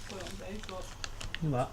put it on Facebook. What?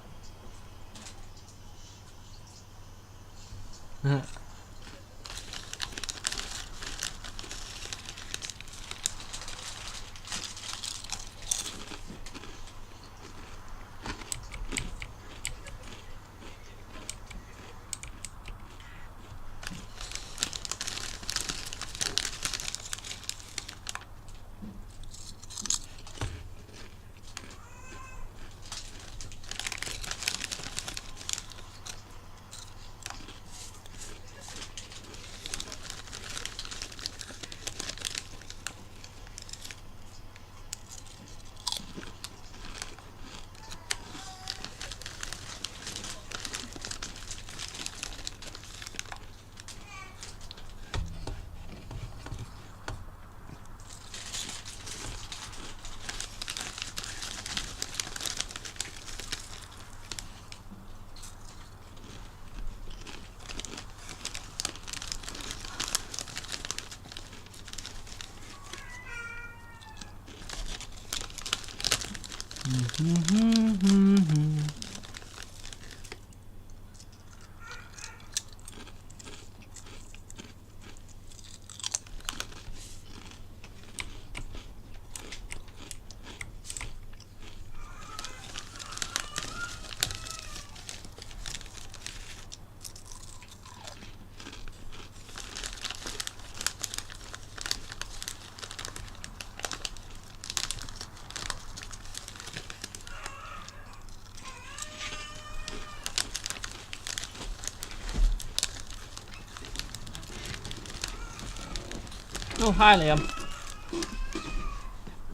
Oh, hi Liam.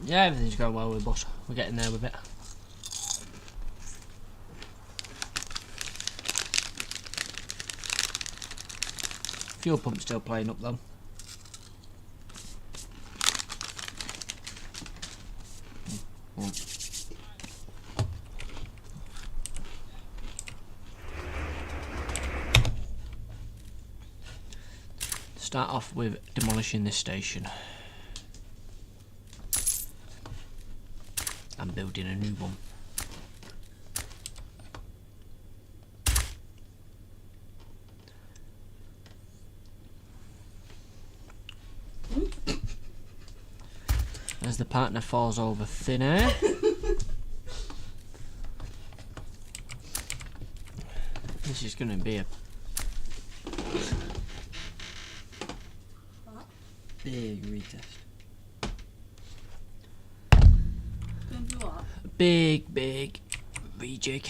Yeah, everything's going well with Boss. We're getting there with it. Fuel pump's still playing up though. Start off with demolishing this station and building a new one. As the partner falls over thin air. This is going to be a big retest. Gonna do what? A big rejig.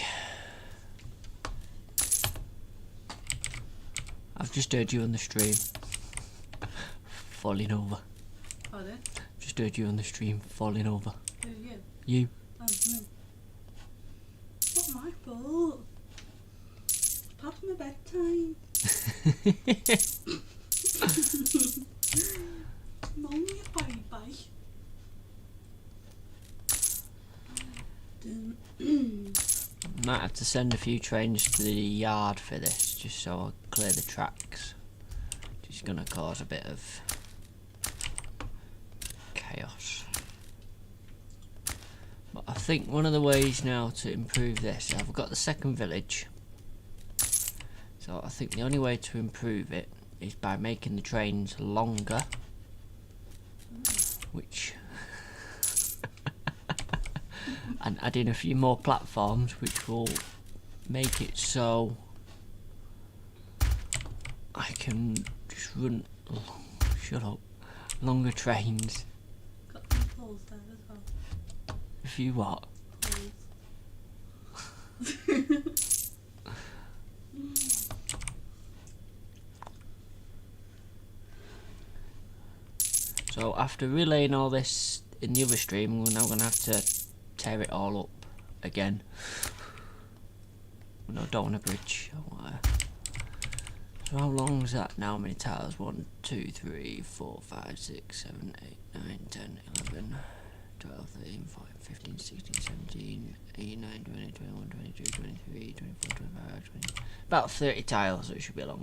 I've just heard you on the stream falling over. Pardon? Just heard you on the stream falling over. Who are you? You. Oh, no. It's not my fault. It's past my bedtime. Mom, you baby. Might have to send a few trains to the yard for this, just so I'll clear the tracks. Just gonna cause a bit of chaos. But I think one of the ways now to improve this, I've got the second village. So I think the only way to improve it is by making the trains longer. Which and adding a few more platforms, which will make it so I can just run longer trains. Got some poles there as well. If you what? Poles. So after relaying all this in the other stream, we're now going to have to tear it all up again. No, don't want a bridge. So how long is that now? How many tiles? 1, 2, 3, 4, 5, 6, 7, 8, 9, 10, 11, 12, 13, 14, 15, 16, 17, 18, 19, 20, 21, 22, 23, 24, 25, 20. About 30 tiles, so it should be long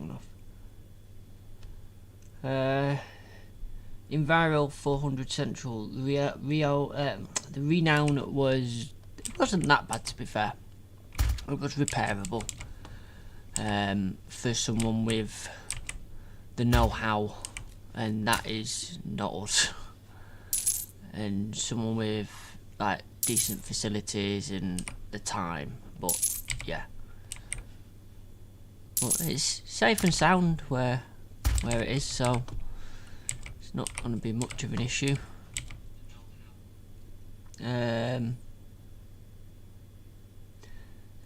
enough. Enviro 400 Central. The renown was wasn't that bad, to be fair. It was repairable. For someone with the know-how, and that is not us. And someone with like decent facilities and the time, but yeah. But it's safe and sound where it is, so it's not going to be much of an issue.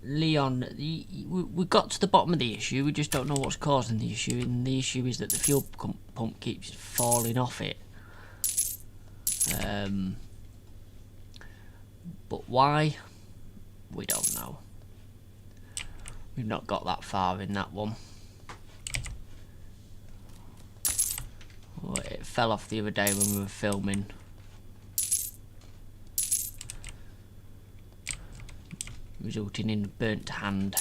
Leon, we got to the bottom of the issue. We just don't know what's causing the issue, and the issue is that the fuel pump keeps falling off it. But why? We don't know. We've not got that far in that one. Oh, it fell off the other day when we were filming. Resulting in burnt hand.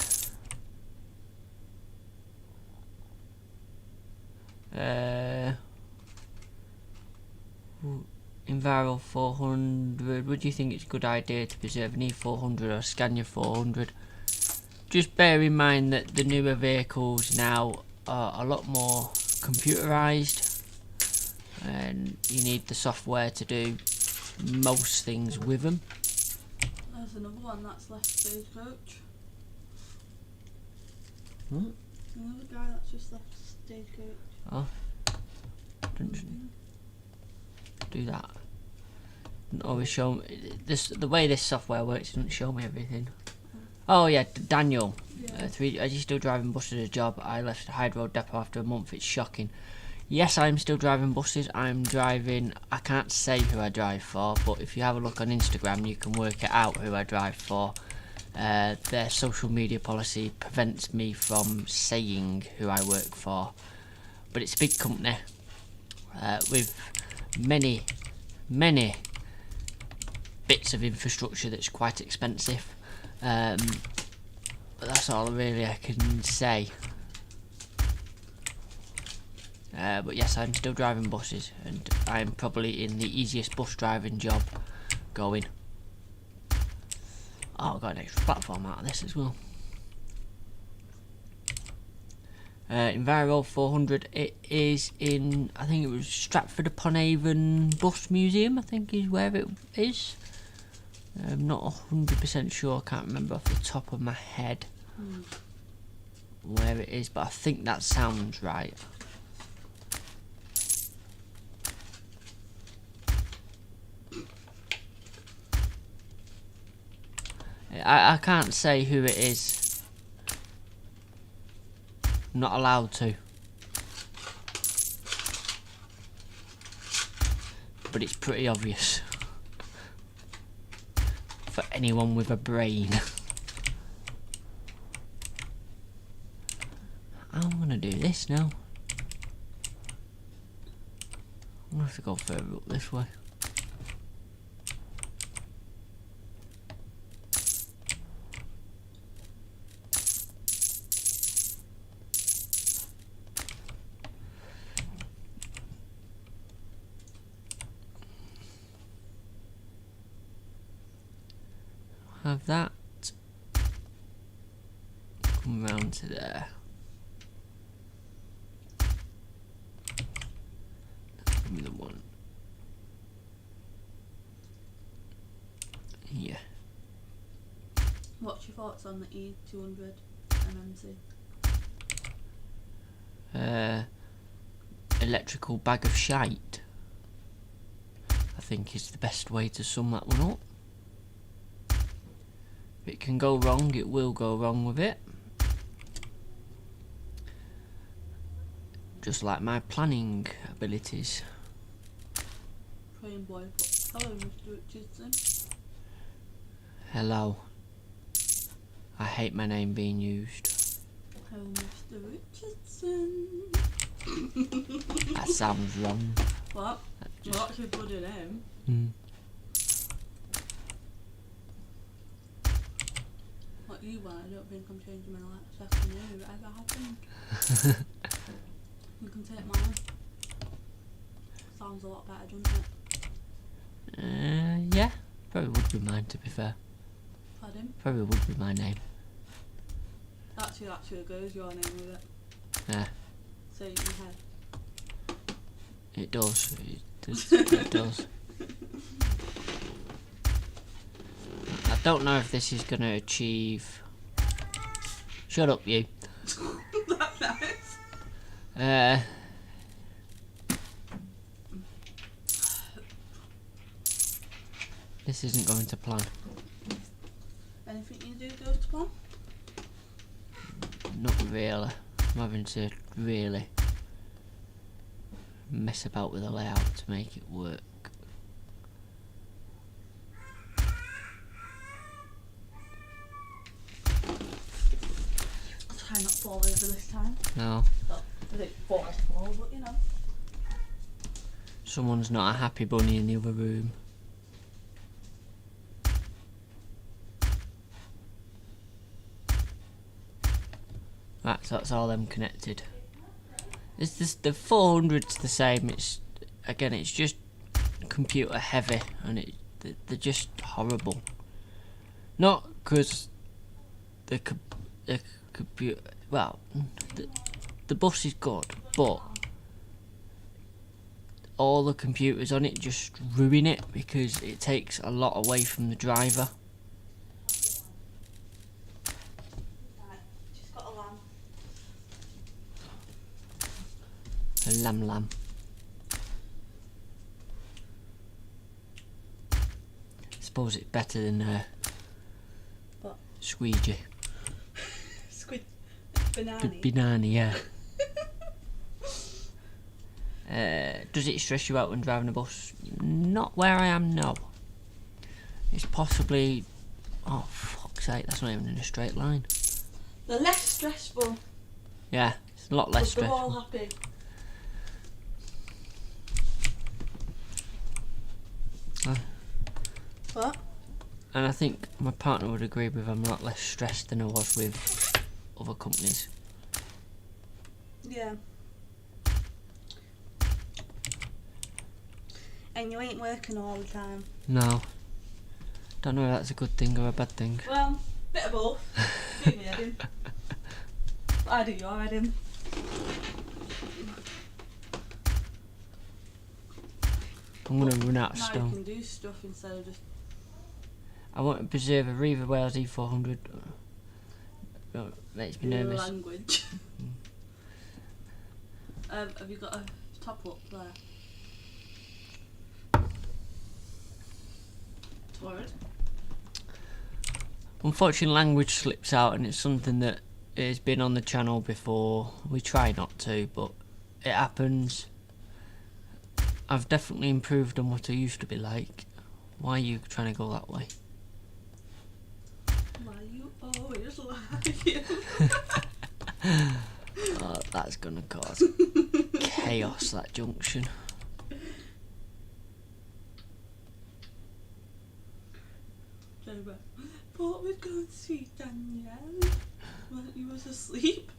Enviro 400, would you think it's a good idea to preserve an E400 or Scania 400? Just bear in mind that the newer vehicles now are a lot more computerized, and you need the software to do most things with them. There's another one that's left Stagecoach. What? Another guy that's just left Stagecoach. Oh. Don't do that. Doesn't always show me this. The way this software works doesn't show me everything. Oh yeah, Daniel. Yeah. Are you still driving buses as a job? I left the Hyde Road depot after a month. It's shocking. Yes, I'm still driving buses. I'm driving. I can't say who I drive for, but if you have a look on Instagram, you can work it out who I drive for. Their social media policy prevents me from saying who I work for, but it's a big company with many bits of infrastructure that's quite expensive. But that's all really I can say. But yes, I'm still driving buses, and I'm probably in the easiest bus driving job going. Oh, I got an extra platform out of this as well. Enviro 400, it is in, I think it was Stratford-upon-Avon Bus Museum, I think is where it is. I'm not 100% sure, I can't remember off the top of my head where it is, but I think that sounds right. I can't say who it is. I'm not allowed to. But it's pretty obvious. For anyone with a brain. I'm gonna do this now. I'm gonna have to go further up this way. Have that. Come round to there. Give me the one. Yeah. What's your thoughts on the E200 MMC? Electrical bag of shite, I think, is the best way to sum that one up. If it can go wrong, it will go wrong with it. Just like my planning abilities. Train boy. Hello, Mr. Richardson. Hello. I hate my name being used. Hello, Mr. Richardson. That sounds wrong. What? Well, that's your bloody name. What you want? I don't think I'm changing my second name if it ever happened. You can take mine. Sounds a lot better, doesn't it? Yeah, probably would be mine, to be fair. Adam. Probably would be my name. Actually goes your name with it. Yeah, So in your head. it does. It does. I don't know if this is going to achieve... Shut up, you. That's nice. This isn't going to plan. Anything you do goes to plan? Not really. I'm having to really mess about with the layout to make it work. I'll try not to fall over this time. No, Well, I think fall, but you know. someone's not a happy bunny in the other room. Right, so that's all them connected. It's this, the 400's the same. It's again, it's just computer heavy, and they're just horrible. Not because the computer. Well, the bus is good, but all the computers on it just ruin it because it takes a lot away from the driver. Right, she's got a lamb. A lamb. Suppose it's better than What? squeegee. Squid. Banana. Banana, yeah. Does it stress you out when driving a bus? Not where I am, no. It's possibly... Oh, fuck's sake, that's not even in a straight line. They're less stressful. Yeah, it's a lot less But they're all stressful. happy. What? And I think my partner would agree with I'm a lot less stressed than I was with other companies. Yeah. And you ain't working all the time. No. Don't know if that's a good thing or a bad thing. Well, bit of both. Do me, Adam. I do your Adam. I'm going to run out of Now you stone. can do stuff instead of just... I want to preserve a Riva Wales E400. Makes me your nervous. language. Have you got a top up there? Torrid? Unfortunately, language slips out, and it's something that has been on the channel before. We try not to, but it happens. I've definitely improved on what I used to be like. Why are you trying to go that way? Why you always lie? Oh, that's gonna cause chaos, that junction. Thought we'd go and see Danielle. Well, he was asleep.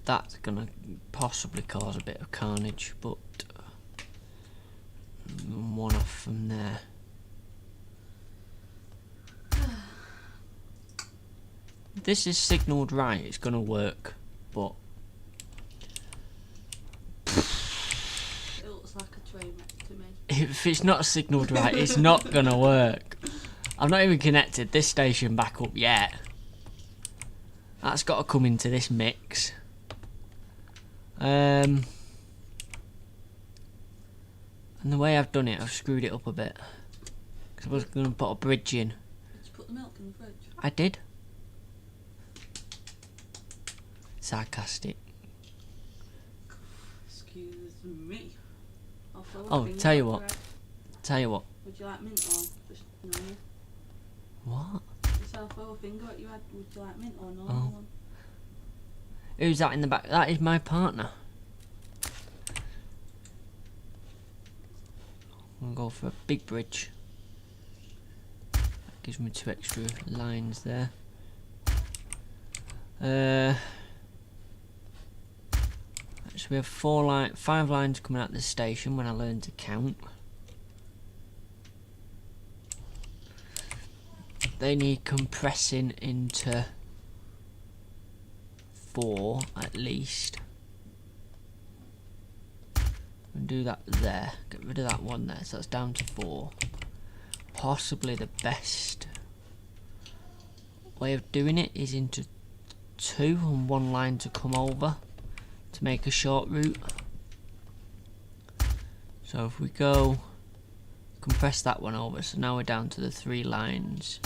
That's gonna possibly cause a bit of carnage, but one off from there. If this is signalled right, it's gonna work, but It looks like a train wreck to me. if it's not signalled right, it's not gonna work. I've not even connected this station back up yet. That's got to come into this mix. And the way I've done it, I've screwed it up a bit. Because I was going to put a bridge in. Did you put the milk in the fridge? I did. Sarcastic. Excuse me. I'll throw a Oh, finger tell you at what. your head. Tell you what. Would you like mint or just normal? What? Just I'll throw a finger at your head. Would you like mint or normal Oh. one? Who's that in the back? That is my partner. I'll go for a big bridge. That gives me 2 extra lines there. So we have 5 lines coming out of this station when I learn to count. they need compressing into 4 at least. And do that there. Get rid of that one there, so that's down to 4. Possibly the best way of doing it is into 2 and 1 line to come over to make a short route. So if we go compress that one over, so now we're down to the 3 lines.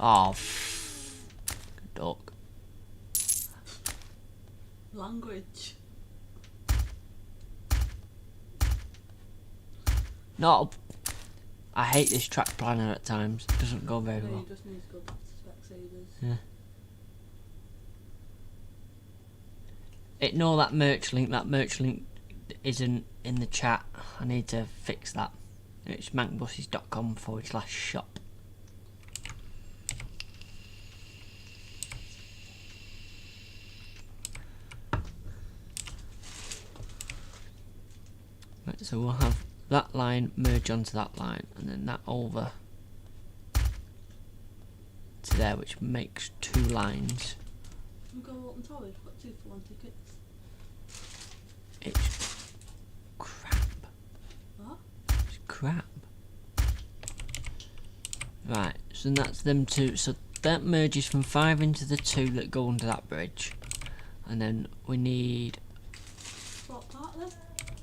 Oh, duck. Language. No, I hate this track planner at times. It doesn't go very No, well. you just need to go back to Specsavers. Yeah. Ignore that merch link. That merch link isn't in the chat. I need to fix that. It's macbuses.com/shop. Right, so we'll have that line merge onto that line, and then that over to there, which makes 2 lines. We go Walton Tower, we've got 2 for 1 tickets. It's crap. What? It's crap. Right, so that's them 2. So that merges from 5 into the 2 that go under that bridge. And then we need... What part then?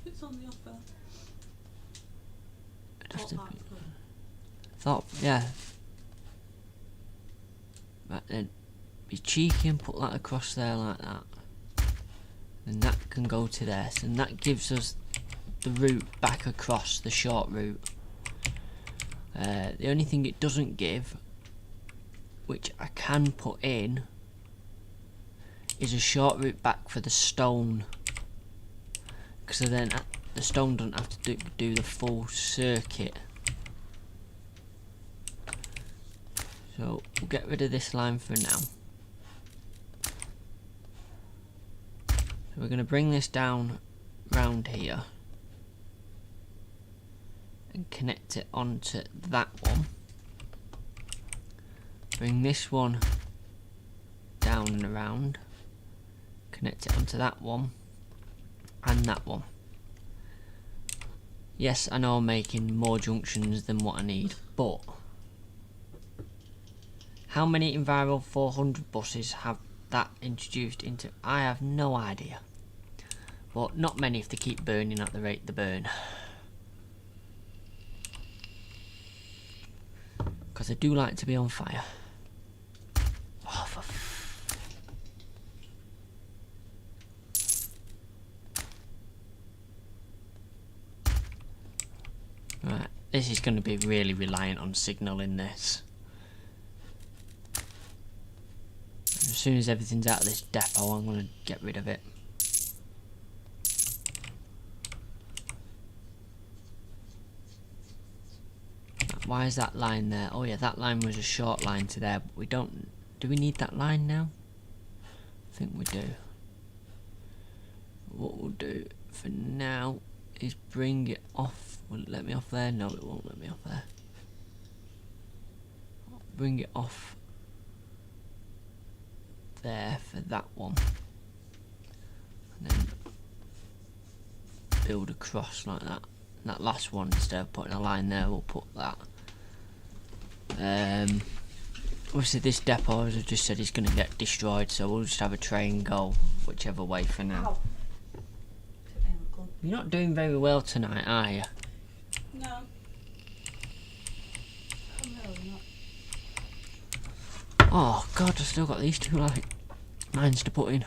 It's on the offer. Just What part's good? thought, yeah. Right then, be cheeky and put that across there like that. And that can go to there. So that gives us the route back across, the short route. The only thing it doesn't give, which I can put in, is a short route back for the stone. Because then the stone doesn't have to do the full circuit. So we'll get rid of this line for now. So we're going to bring this down round here and connect it onto that one. Bring this one down and around, connect it onto that one and that one. Yes, I know I'm making more junctions than what I need, but how many Enviro 400 buses have that introduced into? I have no idea. Well, not many if they keep burning at the rate they burn. Because I do like to be on fire. Oh, right, this is going to be really reliant on signalling this. As soon as everything's out of this depot, I'm going to get rid of it. Why is that line there? Oh yeah, that line was a short line to there, but we don't... Do we need that line now? I think we do. What we'll do for now is bring it off. Will it let me off there? No, it won't let me off there. Bring it off there for that one. And then build across like that. And that last one, instead of putting a line there, we'll put that. Obviously this depot, as I just said, is going to get destroyed, so we'll just have a train go whichever way for now. Ow. You're not doing very well tonight, are you? No. I'm really not. Oh god, I've still got these 2 like lines to put in.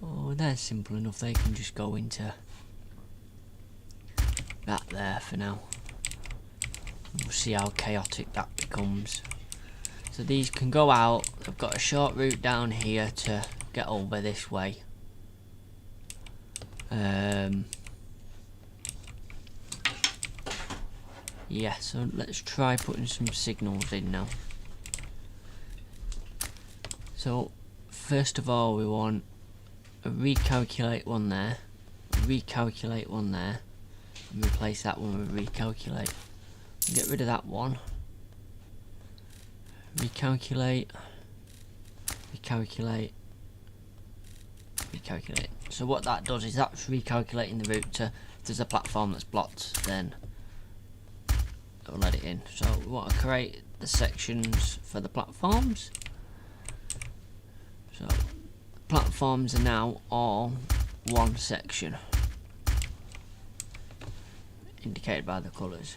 Oh, they're simple enough, they can just go into that there for now. We'll see how chaotic that becomes. So these can go out. I've got a short route down here to get over this way. Yeah, so let's try putting some signals in now. So first of all, we want a recalculate one there. recalculate one there and replace that one with recalculate. Get rid of that one. Recalculate. Recalculate. Recalculate. So what that does is that's recalculating the route to, if there's a platform that's blocked, then it'll let it in. So we want to create the sections for the platforms. So platforms are now all one section, indicated by the colours.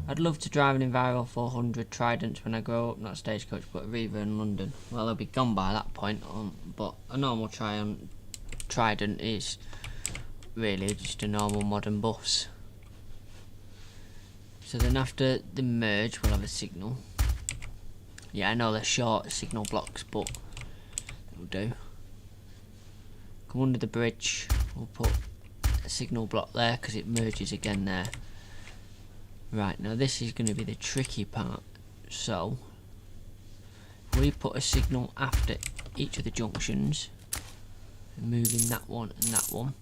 I'd love to drive an Enviro 400 Tridents when I grow up, not a Stagecoach but a Reaver in London. Well, they'll be gone by that point, but a normal Trident is really just a normal modern bus. So then after the merge we'll have a signal. Yeah, I know they're short signal blocks, but it'll do. Come under the bridge, we'll put a signal block there because it merges again there. Right, now this is going to be the tricky part. So if we put a signal after each of the junctions, moving that one and that one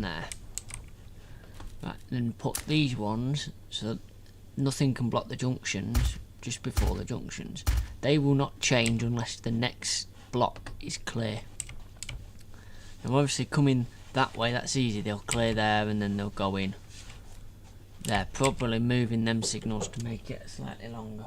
there. Right, then put these ones so nothing can block the junctions just before the junctions. They will not change unless the next block is clear. Now obviously coming that way, that's easy, they'll clear there and then they'll go in. They're probably moving them signals to make it slightly longer.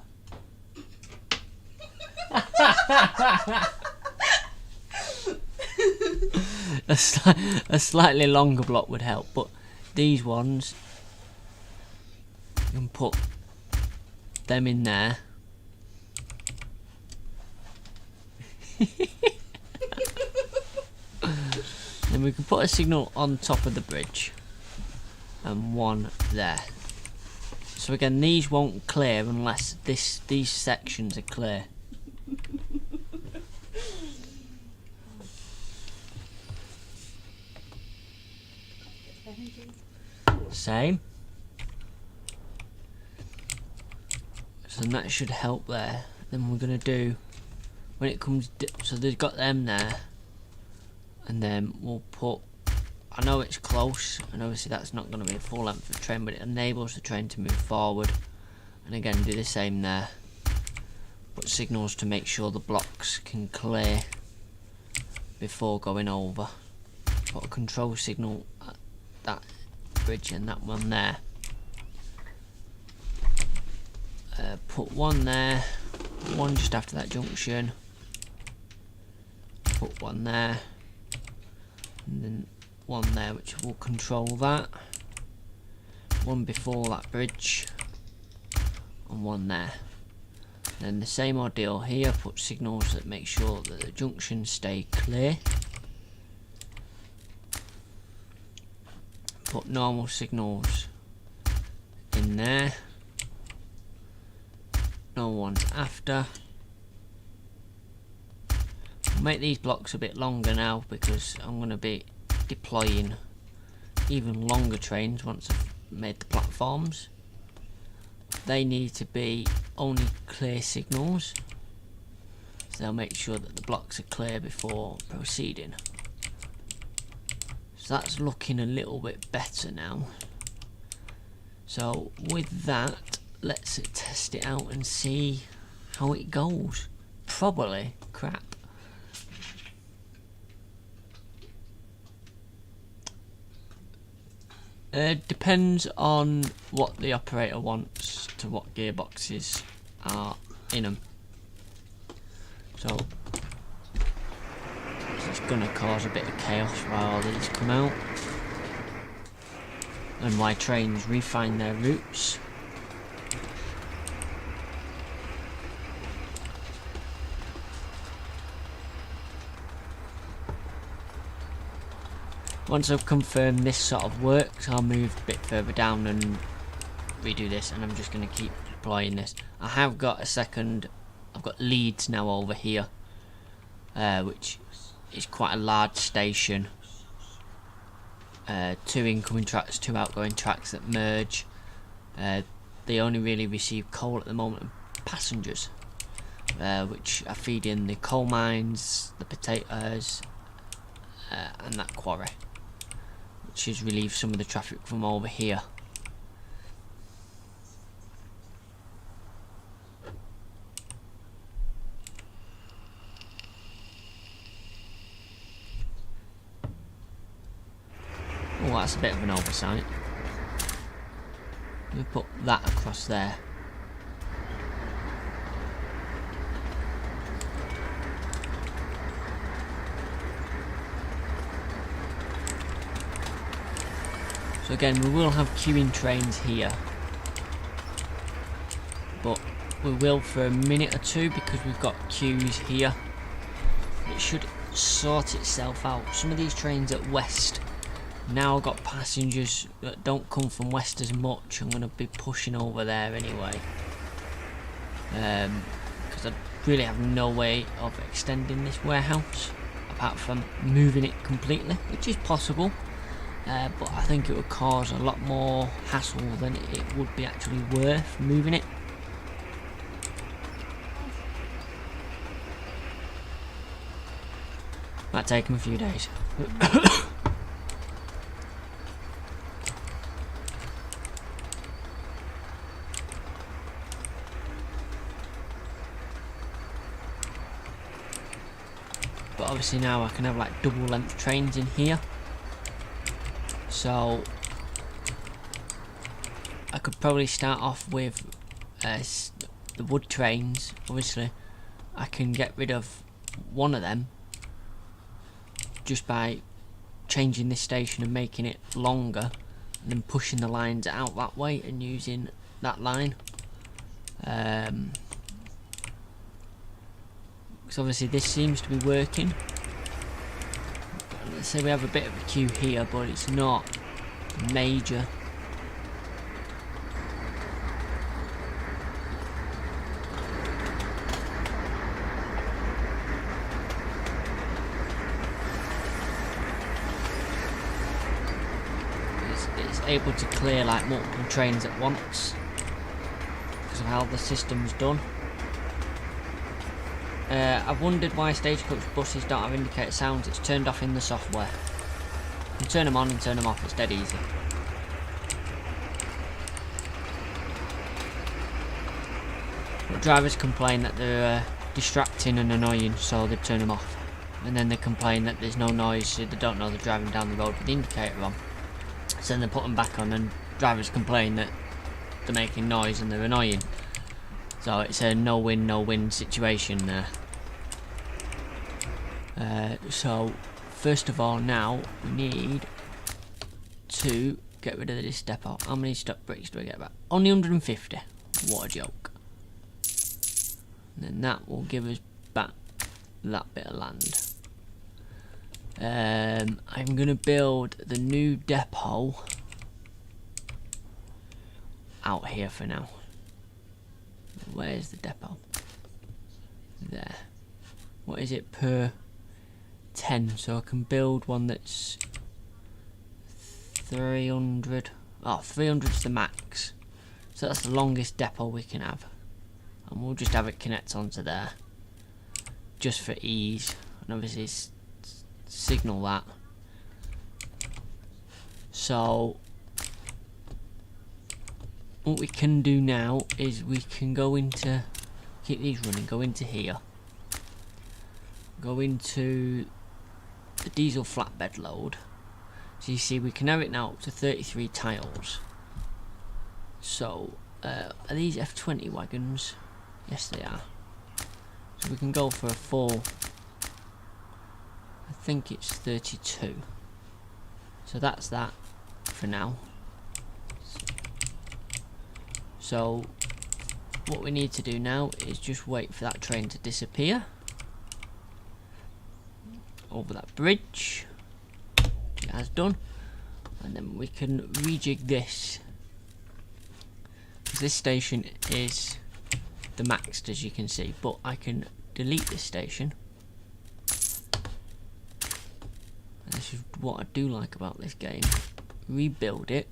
a slightly longer block would help, but these ones, you can put them in there. Then we can put a signal on top of the bridge and one there. So again, these won't clear unless these sections are clear. Same. So that should help there. Then we're gonna do, when it comes, so they've got them there, and then we'll put, I know it's close, and obviously that's not going to be a full length of train, but it enables the train to move forward. And again, do the same there. Put signals to make sure the blocks can clear before going over. Put a control signal at that bridge and that one there. Put one there, one just after that junction. Put one there, and then one there which will control that, one before that bridge, and one there. And then the same ordeal here, put signals that make sure that the junctions stay clear. Put normal signals in there, no ones after. I'll make these blocks a bit longer now because I'm going to be deploying even longer trains once I've made the platforms. They need to be only clear signals, so they'll make sure that the blocks are clear before proceeding. So that's looking a little bit better now. So with that, let's test it out and see how it goes. Probably crap. Depends on what the operator wants to what gearboxes are in them. So it's going to cause a bit of chaos while all these come out, and why trains refine their routes. Once I've confirmed this sort of works, I'll move a bit further down and redo this, and I'm just going to keep deploying this. I have got a second, I've got Leeds now over here, which is quite a large station. 2 incoming tracks, 2 outgoing tracks that merge. They only really receive coal at the moment and passengers, which are feeding the coal mines, the potatoes, and that quarry, which has relieved some of the traffic from over here. Oh, that's a bit of an oversight. We put that across there. So again, we will have queuing trains here, but we will for a minute or two because we've got queues here. It should sort itself out. Some of these trains at West now got passengers that don't come from West as much. I'm going to be pushing over there anyway, because I really have no way of extending this warehouse apart from moving it completely, which is possible. But I think it would cause a lot more hassle than it would be actually worth moving it. Might take them a few days. But obviously now I can have like double length trains in here. So I could probably start off with the wood trains. Obviously I can get rid of one of them just by changing this station and making it longer, and then pushing the lines out that way and using that line. Because obviously this seems to be working. Let's say we have a bit of a queue here, but it's not major. It's able to clear like multiple trains at once because of how the system's done. I've wondered why Stagecoach buses don't have indicator sounds. It's turned off in the software. You can turn them on and turn them off, it's dead easy. But drivers complain that they're distracting and annoying, so they turn them off. And then they complain that there's no noise, so they don't know they're driving down the road with the indicator on. So then they put them back on, and drivers complain that they're making noise and they're annoying. So it's a no-win, no-win situation there. So first of all, now we need to get rid of this depot. How many stop bricks do I get back? Only 150. What a joke. And then that will give us back that bit of land. I'm going to build the new depot out here for now. Where's the depot? There. What is it per 10? So I can build one that's 300. Oh, 300 is the max. So that's the longest depot we can have. And we'll just have it connect onto there. Just for ease. And obviously signal that. So what we can do now is we can go into, keep these running, go into here, go into the diesel flatbed load. So you see we can have it now up to 33 tiles. So are these F20 wagons? Yes they are. So we can go for a full, I think it's 32. So that's that for now. So what we need to do now is just wait for that train to disappear over that bridge, which it has done, and then we can rejig this. This station is the maxed, as you can see, but I can delete this station. And this is what I do like about this game. Rebuild it.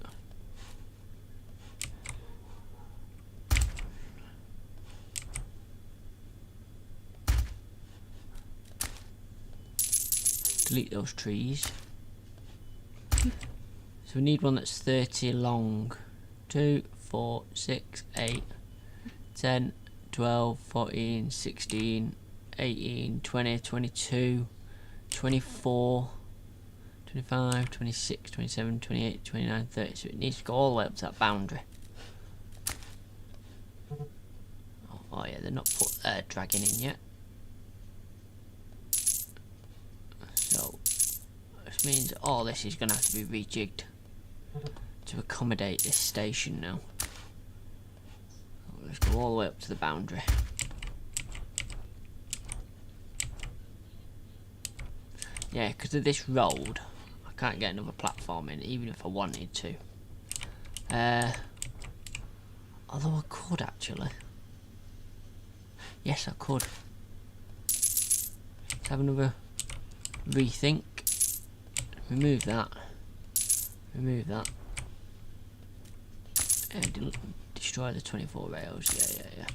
delete those trees. So we need one that's 30 long. 2, 4, 6, 8, 10, 12, 14, 16, 18, 20, 22, 24, 25, 26, 27, 28, 29, 30. So it needs to go all the way up to that boundary. Oh yeah, they're not put dragging in yet. So this means all this is going to have to be rejigged to accommodate this station now. Let's go all the way up to the boundary. Yeah, because of this road, I can't get another platform in, even if I wanted to. Although I could actually. Yes, I could. Let's have another rethink. Remove that. Remove that. Destroy the 24 rails. Yeah.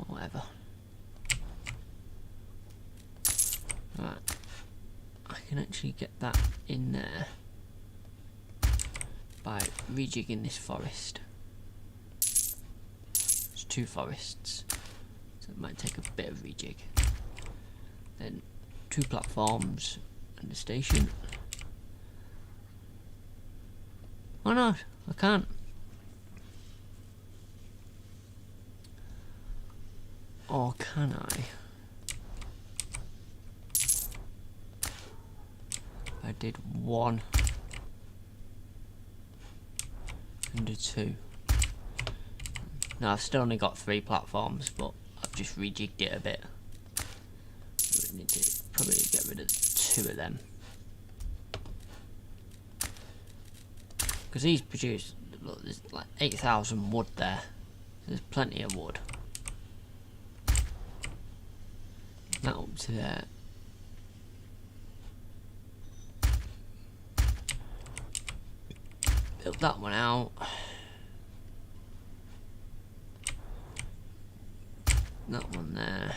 Whatever. Right. I can actually get that in there by rejigging this forest. It's 2 forests, so it might take a bit of rejig. Then 2 platforms and a station. Why not? I can't. Or can I? I did 1 and a 2. Now I've still only got 3 platforms, but I've just rejigged it a bit. We need to probably get rid of 2 of them. Because these produce, look, there's like 8,000 wood there. There's plenty of wood. That up to there. Build that one out. That one there.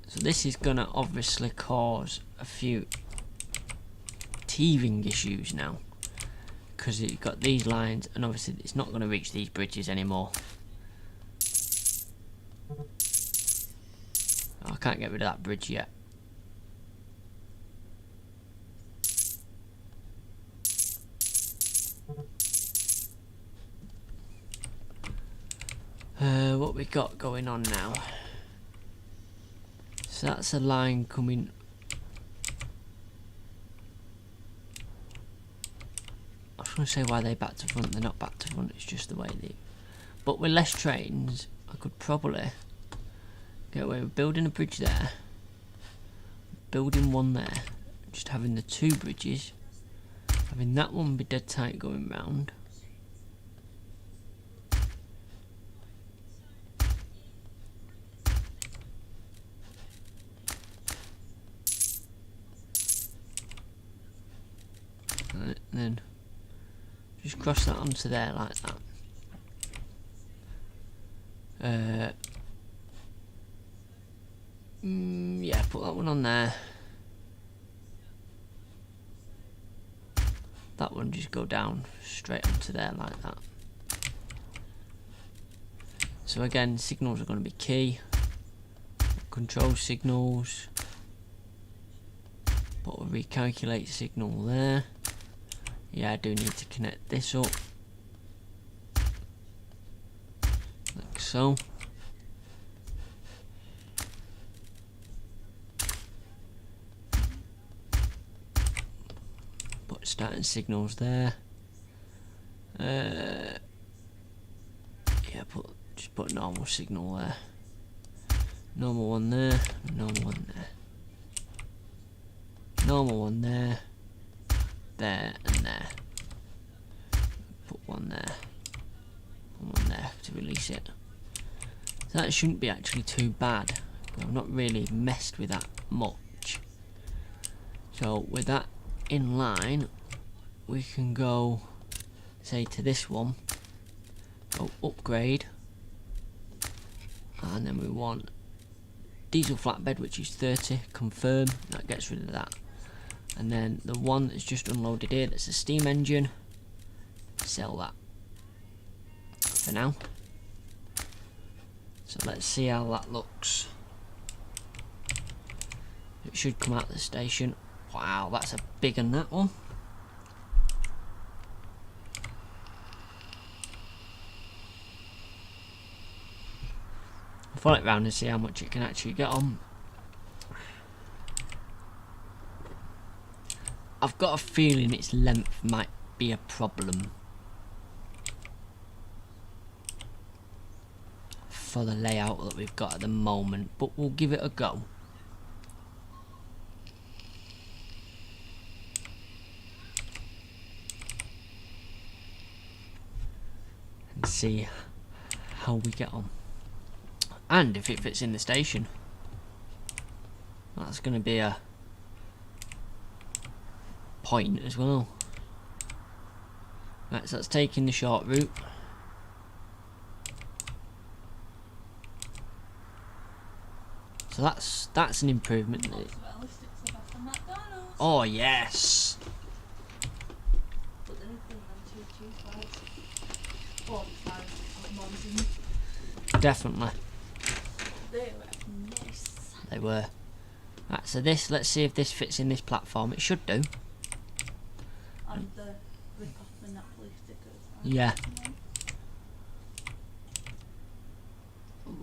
So this is gonna obviously cause a few teething issues now, because you've got these lines, and obviously it's not going to reach these bridges anymore. I can't get rid of that bridge yet. What we got going on now? So that's a line coming. I was going to say why they back to front. They're not back to front. It's just the way they. But with less trains, I could probably get away with building a bridge there, building one there, just having the 2 bridges, having that one be dead tight going round. And then just cross that onto there like that. Yeah, put that one on there. That one just go down straight onto there like that. So again, signals are going to be key. Control signals. Put a recalculate signal there. Yeah, I do need to connect this up. Like so. Put starting signals there. Yeah, just put normal signal there. Normal one there. Normal one there. Normal one there. There and there. Put one there. And one there to release it. So that shouldn't be actually too bad. I've not really messed with that much. So with that in line, we can go, say, to this one. Go upgrade. And then we want diesel flatbed, which is 30, confirm, that gets rid of that. And then the one that's just unloaded here, that's a steam engine, sell that for now. So let's see how that looks. It should come out of the station. Wow, that's a big one, that one. I'll follow it round and see how much it can actually get on. I've got a feeling its length might be a problem for the layout that we've got at the moment, but we'll give it a go. And see how we get on. And if it fits in the station. That's going to be a point as well. Right, so that's taking the short route. So that's an improvement. Oh yes. Definitely. They were. Right, so this, let's see if this fits in this platform. It should do. And the rip off the Napoli stickers. Yeah.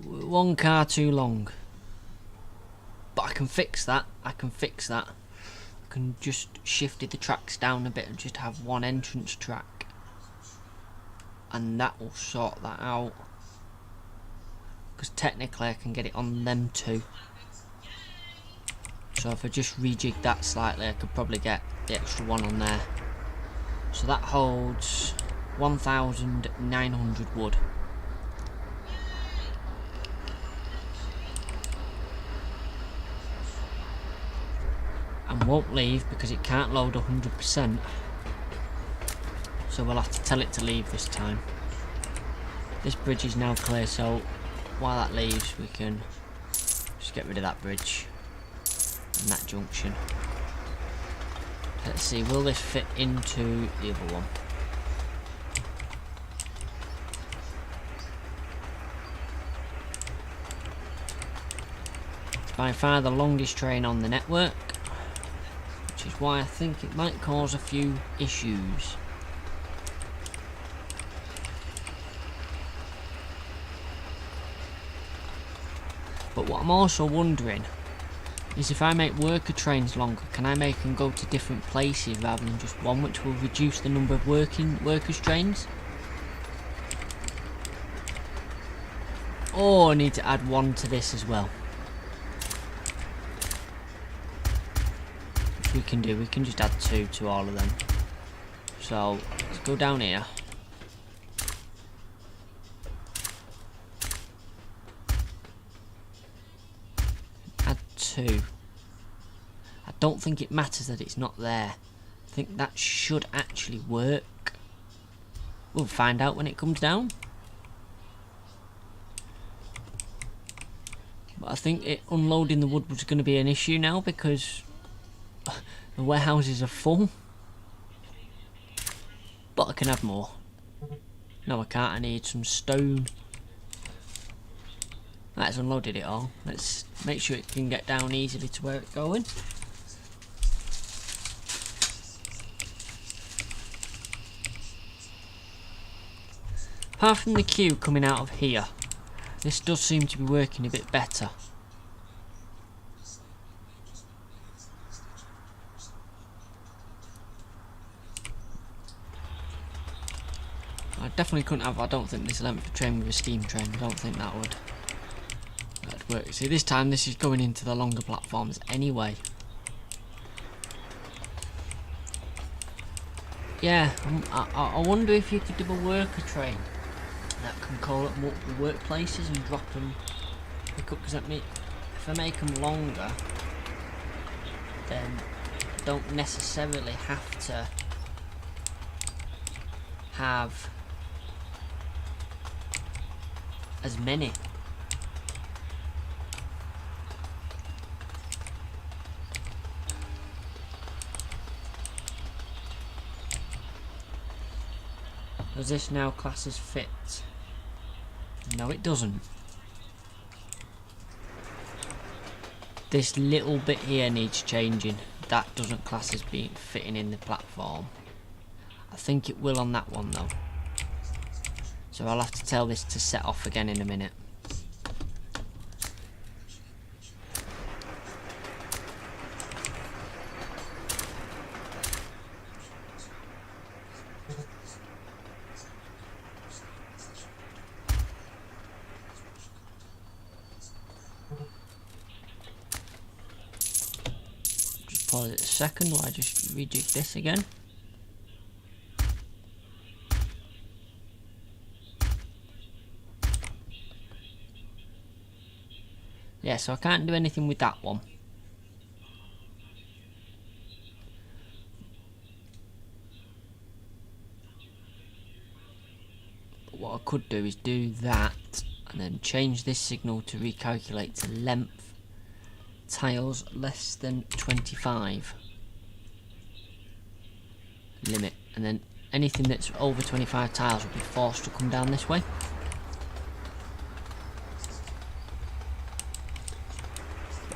One car too long. But I can fix that. I can just shift the tracks down a bit and just have one entrance track. And that will sort that out. Because technically I can get it on them too. So if I just rejig that slightly, I could probably get the extra one on there. So that holds 1,900 wood. And won't leave because it can't load 100%. So we'll have to tell it to leave this time. This bridge is now clear, so while that leaves we can just get rid of that bridge and that junction. Let's see, will this fit into the other one? It's by far the longest train on the network, which is why I think it might cause a few issues. But what I'm also wondering is if I make worker trains longer, can I make them go to different places rather than just one, which will reduce the number of workers trains? Or I need to add one to this as well. Which we can do, we can just add two to all of them. So let's go down here. I don't think it matters that it's not there. I think that should actually work. We'll find out when it comes down. But I think unloading the wood was going to be an issue now because the warehouses are full. But I can have more. No, I can't. I need some stone. That's unloaded it all. Let's make sure it can get down easily to where it's going. Apart from the queue coming out of here, this does seem to be working a bit better. I definitely couldn't have, I don't think, this length of train with a steam train. I don't think that would work. See, this time this is going into the longer platforms anyway. Yeah, I wonder if you could do a worker train that can call at multiple workplaces and drop them, pick up, because if I make them longer, then I don't necessarily have to have as many. does this now class as fit? No, it doesn't. This little bit here needs changing. That doesn't class as being fitting in the platform. I think it will on that one though. So I'll have to tell this to set off again in a minute. Just pause it a second while I just rejig this again. Yeah, so I can't do anything with that one. But what I could do is do that and then change this signal to recalculate to length tiles less than 25 limit, and then anything that's over 25 tiles will be forced to come down this way.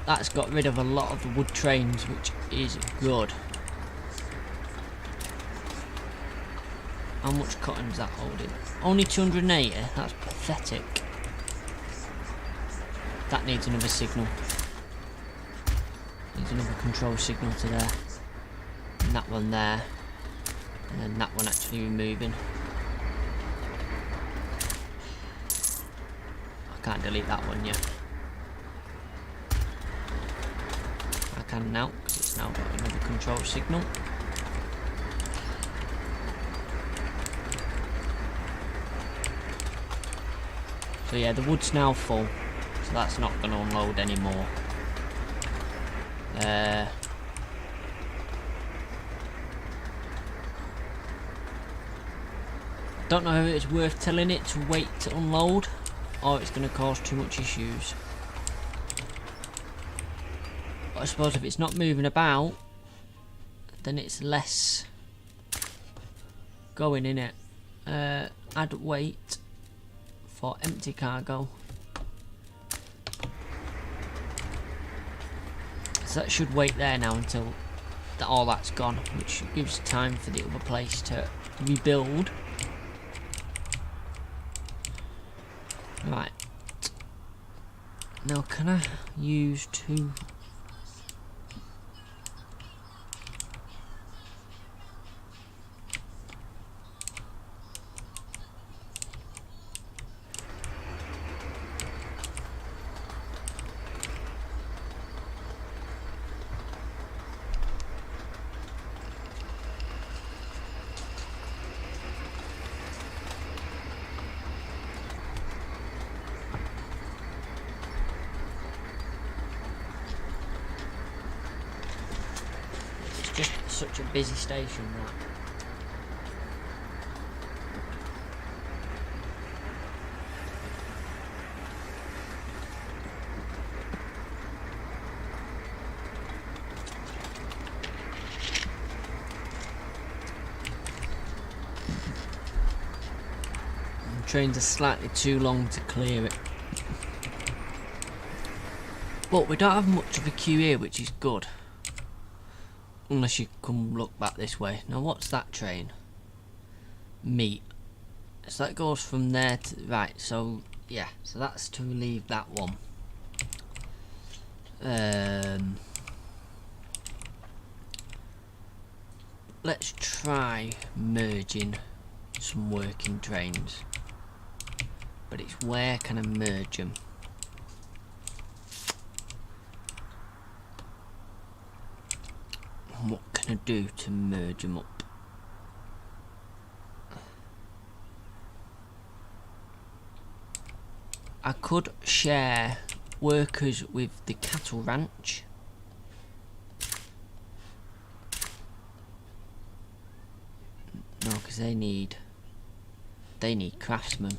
That's got rid of a lot of the wood trains, which is good. How much cotton is that holding? Only 280? That's pathetic. That needs another signal. Needs another control signal to there. And that one there. And then that one actually removing. I can't delete that one yet. I can now, because it's now got another control signal. So yeah, the wood's now full, so that's not going to unload anymore. Don't know if it's worth telling it to wait to unload, or it's going to cause too much issues. But I suppose if it's not moving about, then it's less going in it. Add weight for empty cargo. So that should wait there now until all that's gone, which gives time for the other place to rebuild. Right. Now can I use two? Just such a busy station, that. The trains are slightly too long to clear it. But we don't have much of a queue here, which is good. Unless you come look back this way. Now what's that train? Meat. So that goes from there to... Right, so... Yeah, so that's to relieve that one. Let's try merging some working trains. But it's where can I merge them? What can I do to merge them up? I could share workers with the cattle ranch. No, because they need craftsmen.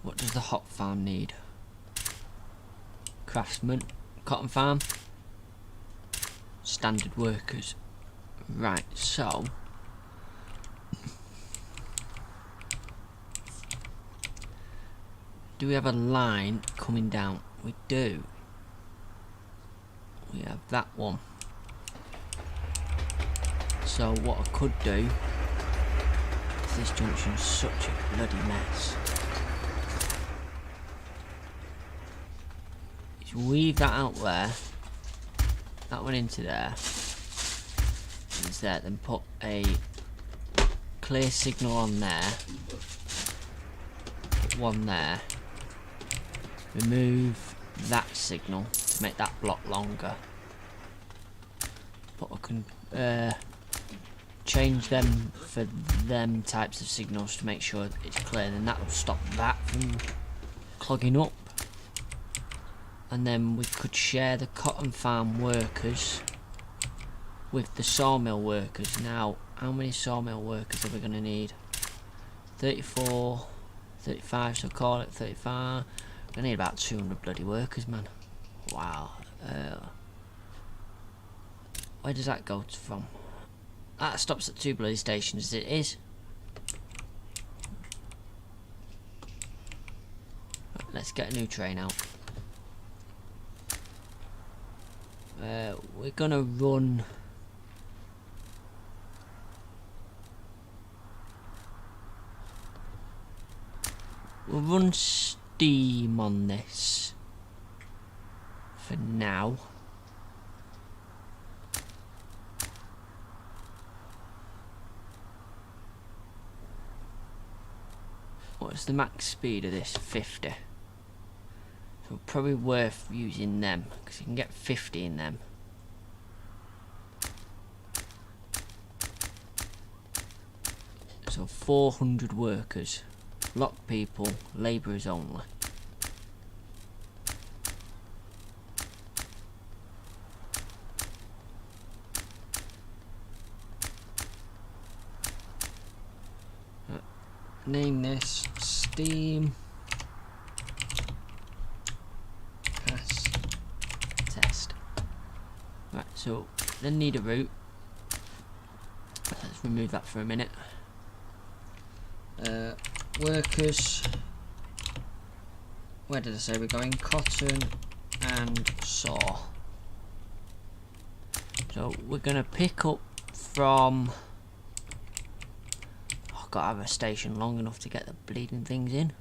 What does the hop farm need? Craftsman, cotton farm, standard workers. Right, so do we have a line coming down? We do. We have that one. So what I could do, this junction's such a bloody mess, is weave that out there, that one into there, is there, then put a clear signal on there, put one there, remove that signal to make that block longer, but I can change them for them types of signals to make sure it's clear, and that will stop that from clogging up. And then we could share the cotton farm workers with the sawmill workers. Now, how many sawmill workers are we going to need? 34, 35, so call it 35. We're going to need about 200 bloody workers, man. Wow. Where does that go from? That stops at 2 bloody stations as it is. Right, let's get a new train out. We're gonna run we'll run steam on this for now. What's the max speed of this? 50. So probably worth using them because you can get 50 in them. So 400 workers, lock people, labourers only. Name this Steam Pass Test. Right, so then need a route. Let's remove that for a minute. Workers. Where did I say we're going? Cotton and saw. So we're gonna pick up from. I've got to have a station long enough to get the bleeding things in.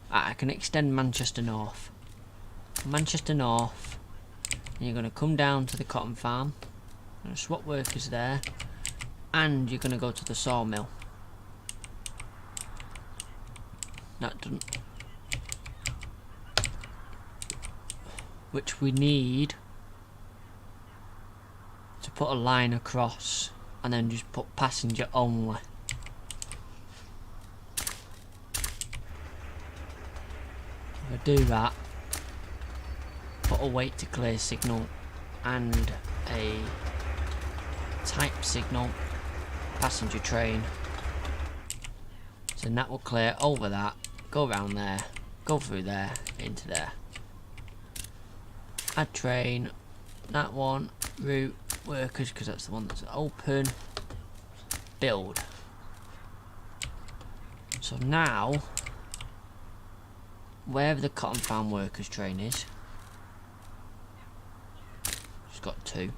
I can extend Manchester North. Manchester North. And you're going to come down to the cotton farm. You're going to swap workers there. And you're going to go to the sawmill. That doesn't. Which we need to put a line across and then just put passenger only. If I do that, put a wait to clear signal and a type signal, passenger train, so then that will clear over that, go around there, go through there, into there. Add train, that one, route, workers, because that's the one that's open, build. So now, wherever the cotton farm workers train is, it's got 2.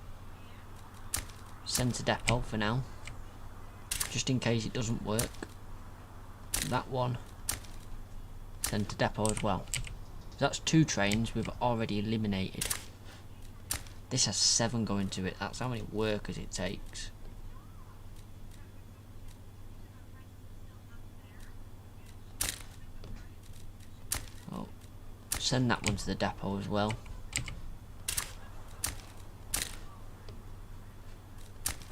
Send to depot for now, just in case it doesn't work. That one, send to depot as well. So that's 2 trains we've already eliminated. This has 7 going to it. That's how many workers it takes. Oh, send that one to the depot as well.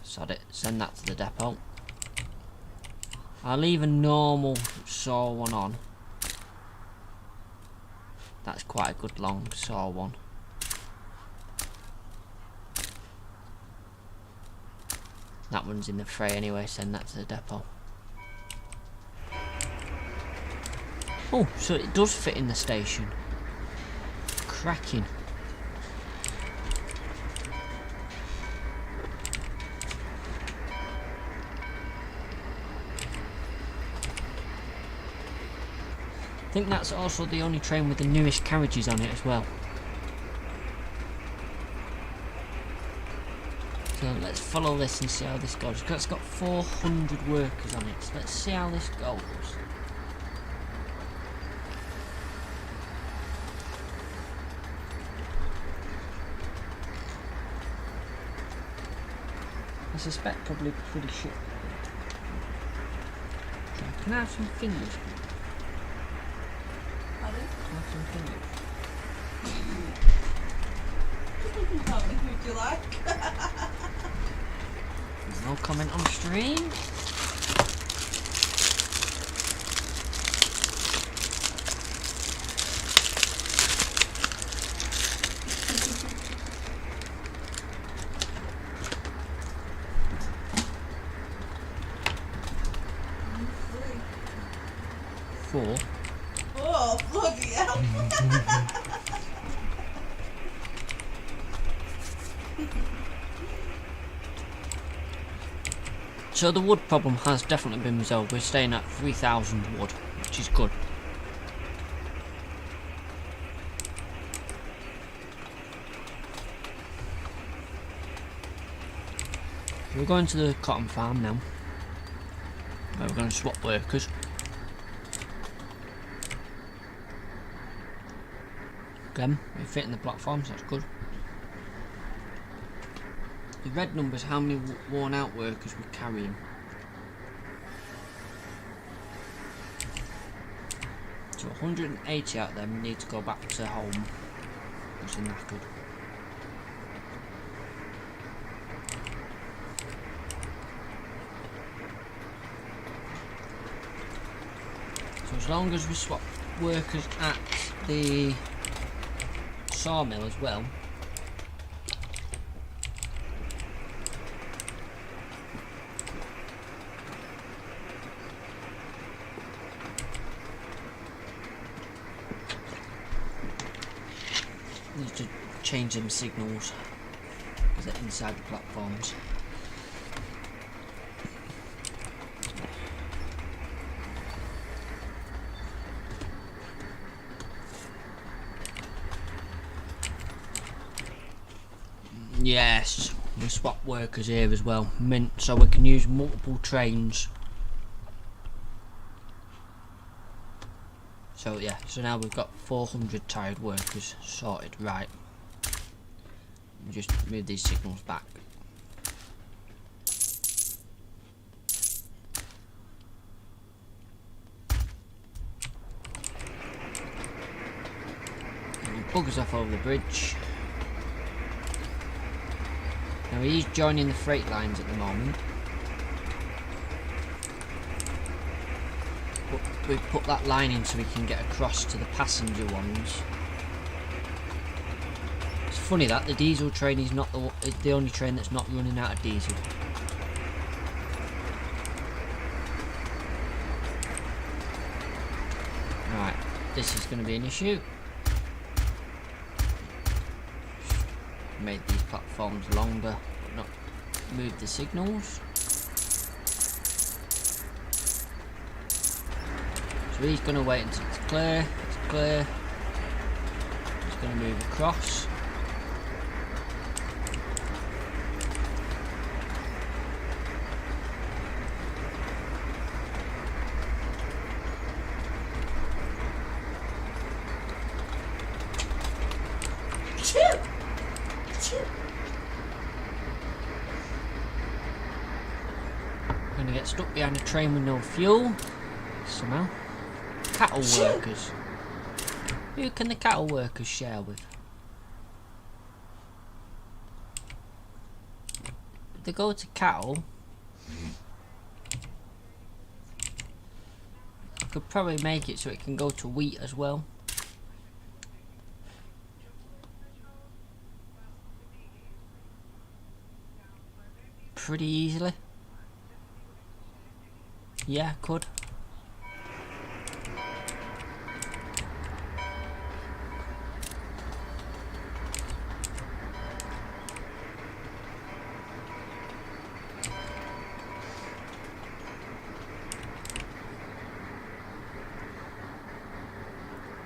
Sod it. Send that to the depot. I'll leave a normal saw one on. That's quite a good long saw one. That one's in the fray anyway, send that to the depot. Oh, so it does fit in the station. Cracking. I think that's also the only train with the newest carriages on it as well. So let's follow this and see how this goes. Because it's got 400 workers on it. So let's see how this goes. I suspect probably pretty shit. Can I have some fingers? Pardon? Can I have some fingers? How many would you like? No comment on stream. Four. Oh, bloody hell. So the wood problem has definitely been resolved. We're staying at 3,000 wood, which is good. We're going to the cotton farm now. Where we're going to swap workers. Again, we're fitting the platforms, that's good. The red number's how many worn out workers we're carrying. So 180 out of them need to go back to home, which is not good. So as long as we swap workers at the sawmill as well, need to change them signals because they're inside the platforms. Yes, we swap workers here as well, mint, so we can use multiple trains. So yeah, so now we've got 400 tired workers sorted. Right, we just move these signals back. And he buggers off over the bridge. Now he's joining the freight lines at the moment. But we've put that line in so we can get across to the passenger ones. It's funny that the diesel train is not the only train that's not running out of diesel. Right, this is going to be an issue. Made these platforms longer, but not move the signals. So he's going to wait until it's clear. It's clear. He's going to move across. Going to get stuck behind a train with no fuel somehow. Cattle workers. Who can the cattle workers share with? If they go to cattle, I could probably make it so it can go to wheat as well. Pretty easily. Yeah, could.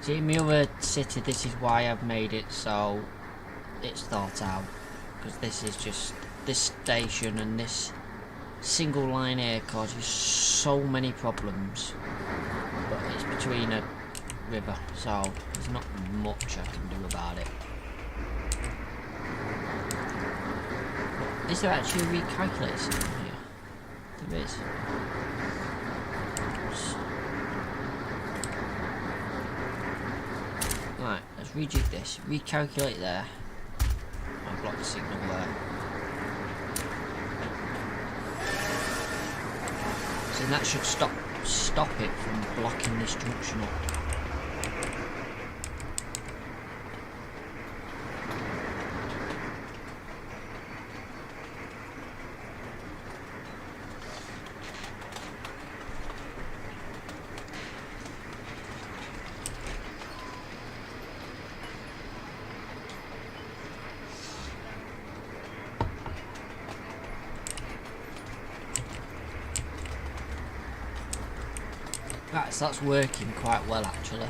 See, in my other city, this is why I've made it so it's thought out. Because this is just, this station and this single line here causes so many problems. But it's between a river, so there's not much I can do about it. But is there actually a recalculator system here? There is. Right, let's rejig this. Recalculate there. I'll block the signal there. So that should stop it from blocking this junction up. Right, so that's working quite well actually.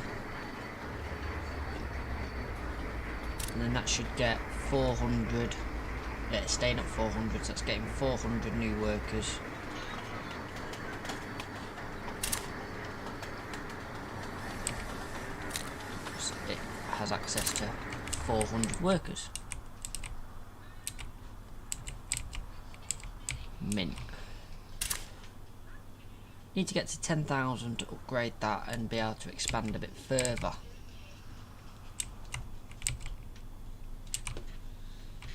And then that should get 400. Yeah, it's staying at 400, so that's getting 400 new workers. So it has access to 400 workers. Mint. Need to get to 10,000 to upgrade that and be able to expand a bit further.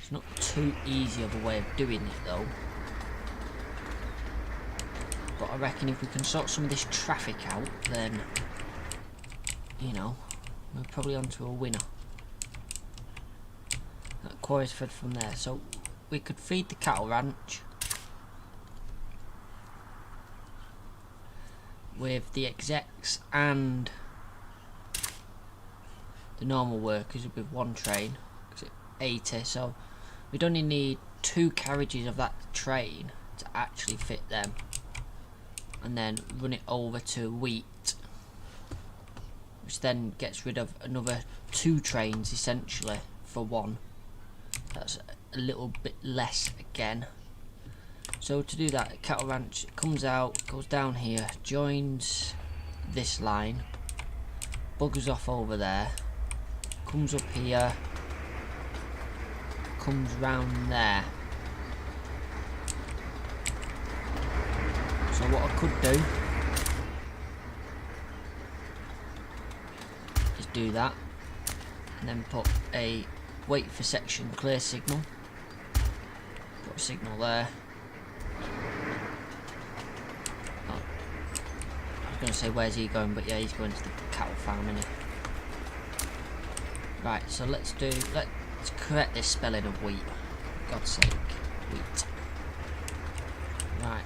It's not too easy of a way of doing it though. But I reckon if we can sort some of this traffic out, then, you know, we're probably onto a winner. That quarry's fed from there, so we could feed the cattle ranch with the execs and the normal workers with one train, because it's 80, so we'd only need 2 carriages of that train to actually fit them, and then run it over to wheat, which then gets rid of another 2 trains essentially for 1. That's a little bit less again. So to do that, cattle ranch comes out, goes down here, joins this line, buggers off over there, comes up here, comes round there. So what I could do is do that, and then put a wait for section clear signal, put a signal there. I was going to say where's he going, but yeah, he's going to the cattle farm, isn't he? Right, so let's correct this spelling of wheat, for God's sake, wheat. Right,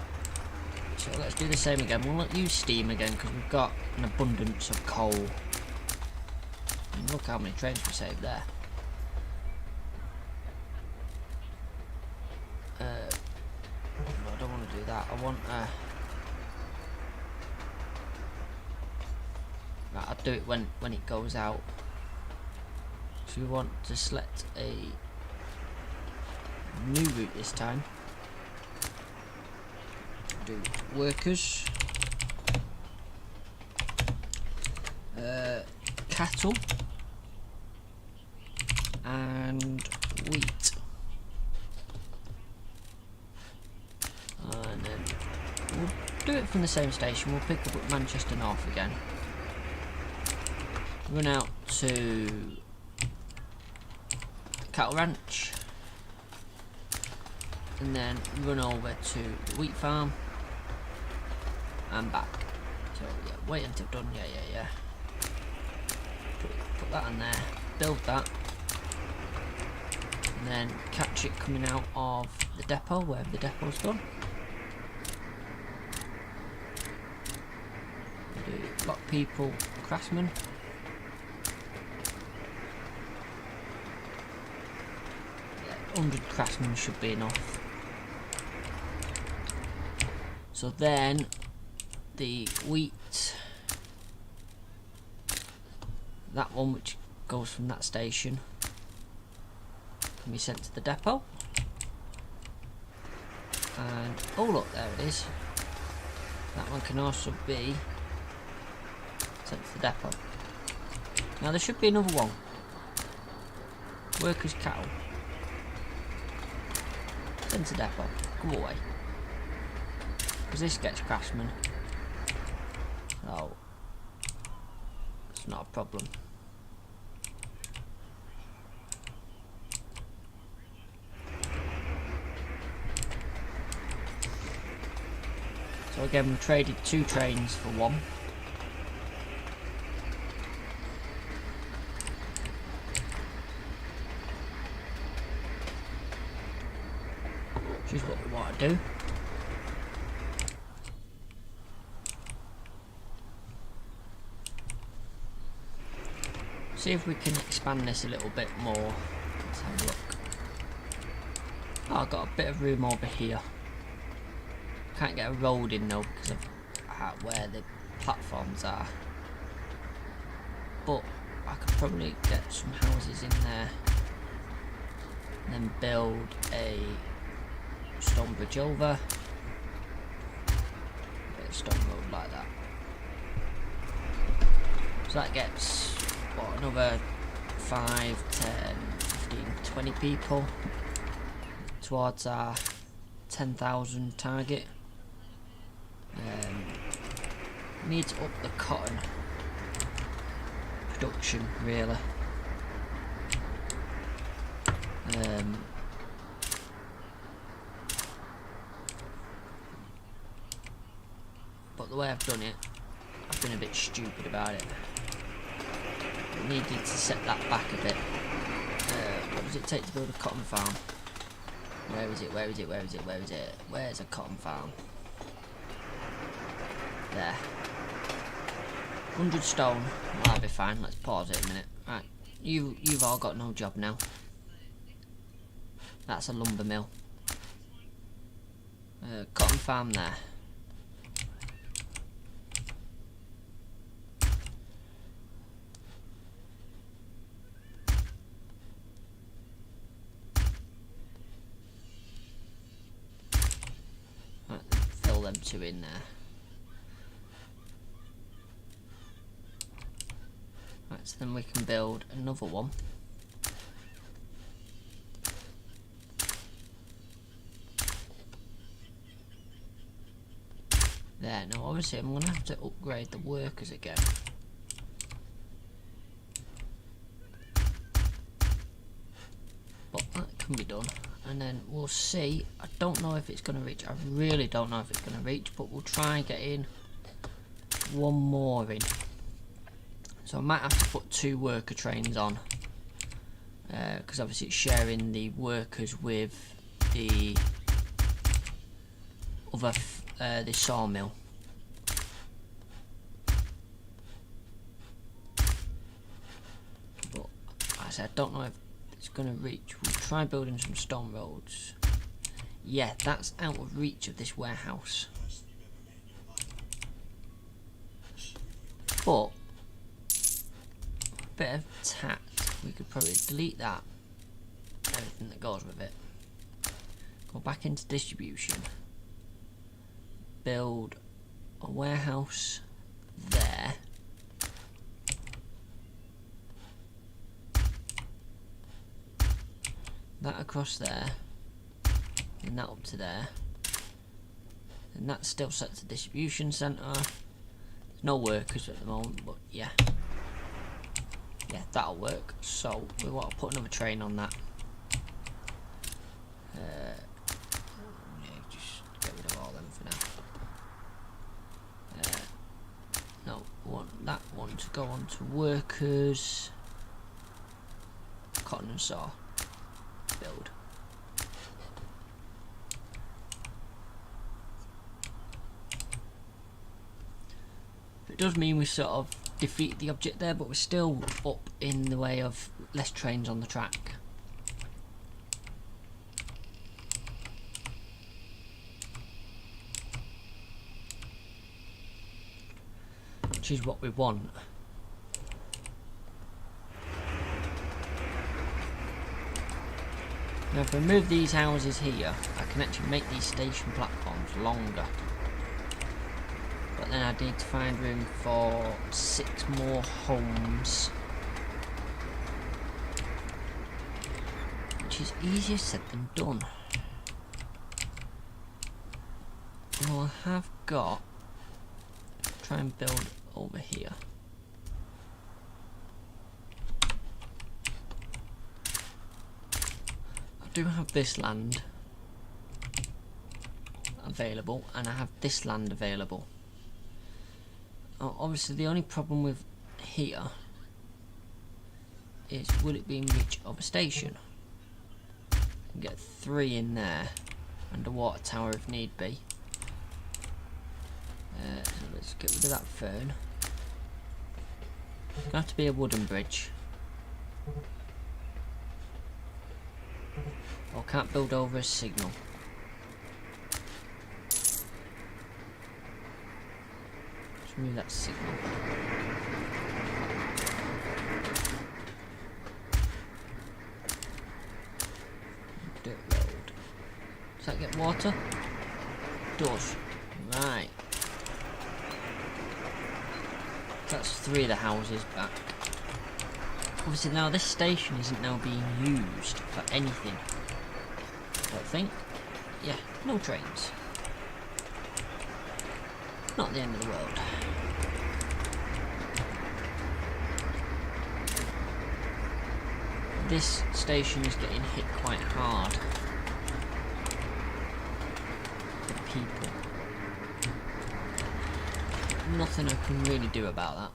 so let's do the same again. We'll use steam again because we've got an abundance of coal. And look how many trains we saved there. I don't want to do that. I want right, I'll do it when it goes out. So we want to select a new route this time. Do workers, cattle, and wheat. And then we'll do it from the same station. We'll pick up at Manchester North again. Run out to the cattle ranch. And then run over to the wheat farm. And back. So yeah, wait until done. Yeah. Put that in there. Build that. And then catch it coming out of the depot, wherever the depot's gone. Do block people, craftsmen. Yeah, 100 craftsmen should be enough. So then the wheat that one, which goes from that station, can be sent to the depot. And oh look, there it is. That one can also be sent to the depot. Now there should be another one. Workers' cattle. Sent to depot. Go away. Because this gets craftsman. So it's not a problem. So again, we traded 2 trains for 1. Which is what we want to do. See if we can expand this a little bit more. Let's have a look. Oh, I've got a bit of room over here. Can't get a road in though because of where the platforms are. But I could probably get some houses in there. And then build a stone bridge over. A bit of stone road like that. So that gets, what, another 5, 10, 15, 20 people towards our 10,000 target. Need to up the cotton production really. But the way I've done it, I've been a bit stupid about it. I needed to set that back a bit. What does it take to build a cotton farm? Where is it? Where is it? Where is it? Where is it? Where's a cotton farm? There. 100 stone. Well, that'll be fine. Let's pause it a minute. Right. You've all got no job now. That's a lumber mill. Cotton farm there. Right, fill them 2 in there. Right, so then we can build another one. There, now obviously I'm going to have to upgrade the workers again. But that can be done. And then we'll see. I don't know if it's going to reach. I really don't know if it's going to reach. But we'll try and get in 1 more in. So I might have to put 2 worker trains on. Because obviously it's sharing the workers with the other the sawmill. But I said I don't know if it's going to reach. We'll try building some stone roads. Yeah, that's out of reach of this warehouse. But bit of tact, we could probably delete that, everything that goes with it. Go back into distribution. Build a warehouse there. That across there. And that up to there. And that's still set to distribution centre. There's no workers at the moment, but yeah. Yeah, that'll work. So we want to put another train on that. Yeah, just get rid of all them for now. No, we want that one to go on to workers. Cotton and saw. Build. It does mean we sort of defeat the object there, but we're still up in the way of less trains on the track. Which is what we want. Now if I remove these houses here, I can actually make these station platforms longer. But then I need to find room for 6 more homes. Which is easier said than done. Well, I have got to try and build over here. I do have this land available, and I have this land available. Obviously, the only problem with here is, will it be in reach of a station? I can get 3 in there, and a water tower if need be. So let's get rid of that fern. It's going to have to be a wooden bridge. Or can't build over a signal. Let's remove that signal. Dirt road. Does that get water? It does. Right. That's 3 of the houses back. Obviously now this station isn't now being used for anything. I don't think. Yeah, no trains. Not the end of the world. This station is getting hit quite hard. The people. Nothing I can really do about that.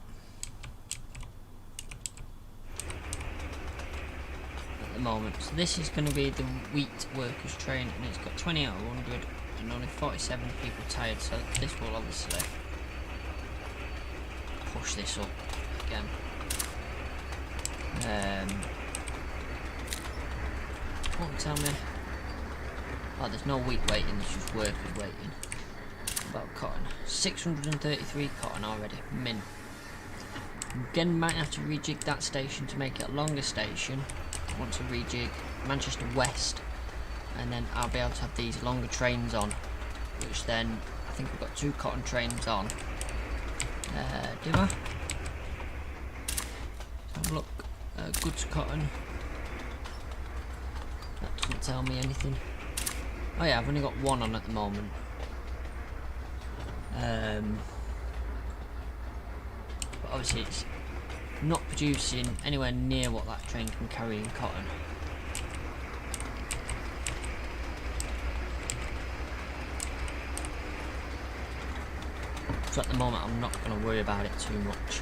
At the moment. So this is going to be the wheat workers train, and it's got 20 out of 100 and only 47 people tired, so this will obviously push this up again. Won't tell me. Oh, there's no wheat waiting, there's just workers waiting. About cotton. 633 cotton already. Min. Again, might have to rejig that station to make it a longer station. I want to rejig Manchester West, and then I'll be able to have these longer trains on, which then I think we've got 2 cotton trains on. Do I? Let's have a look. Goods cotton. That doesn't tell me anything. Oh yeah, I've only got 1 on at the moment. But obviously it's not producing anywhere near what that train can carry in cotton. So at the moment I'm not going to worry about it too much.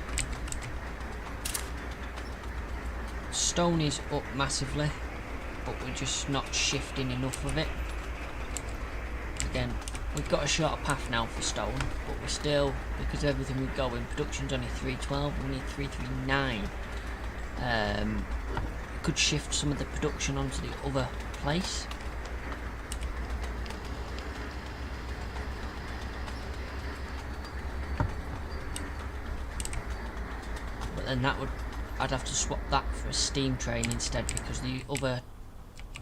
Stone is up massively, but we're just not shifting enough of it. Again, we've got a shorter path now for stone, but we're still, because of everything we've got in, production's only 312, we need 339. Could shift some of the production onto the other place. But then that would, I'd have to swap that for a steam train instead, because the other,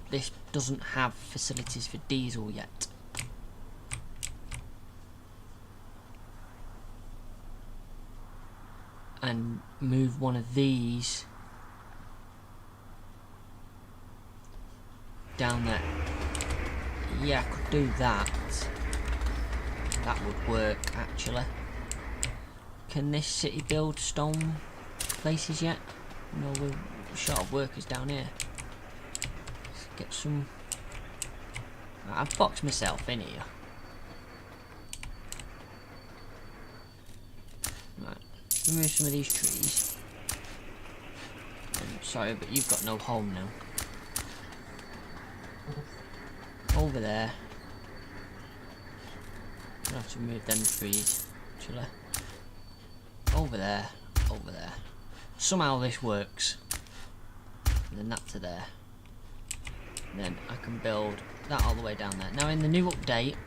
this doesn't have facilities for diesel yet. And move one of these down there. Yeah, I could do that. That would work actually. Can this city build stone places yet? No, we're short of workers down here. Let's get some. I've boxed myself in here. Right. Remove some of these trees. I'm sorry, but you've got no home now. Over there. I'm gonna have to remove them trees, actually. Over there, over there. Somehow this works. And then that to there. And then I can build that all the way down there. Now in the new update,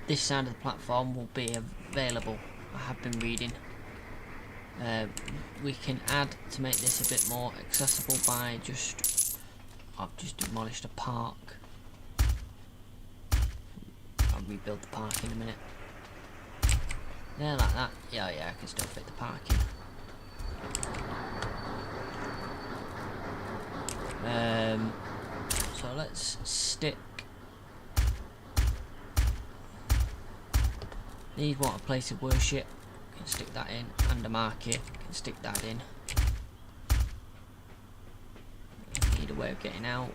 this side of the platform will be available. I have been reading. We can add to make this a bit more accessible by just I've just demolished a park. I'll rebuild the park in a minute. Yeah, like that. Yeah, I can still fit the parking. So let's stick. These want a place of worship. Can stick that in, and a market. Can stick that in. Need a way of getting out.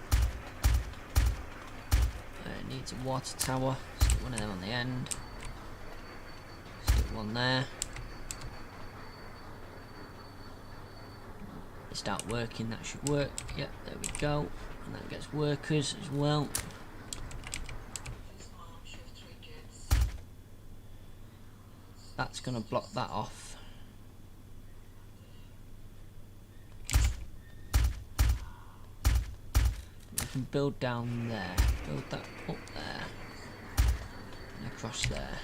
It needs a water tower. Stick one of them on the end. Stick one there. Start working, that should work. Yep, there we go. And that gets workers as well. That's going to block that off. We can build down there. Build that up there. And across there.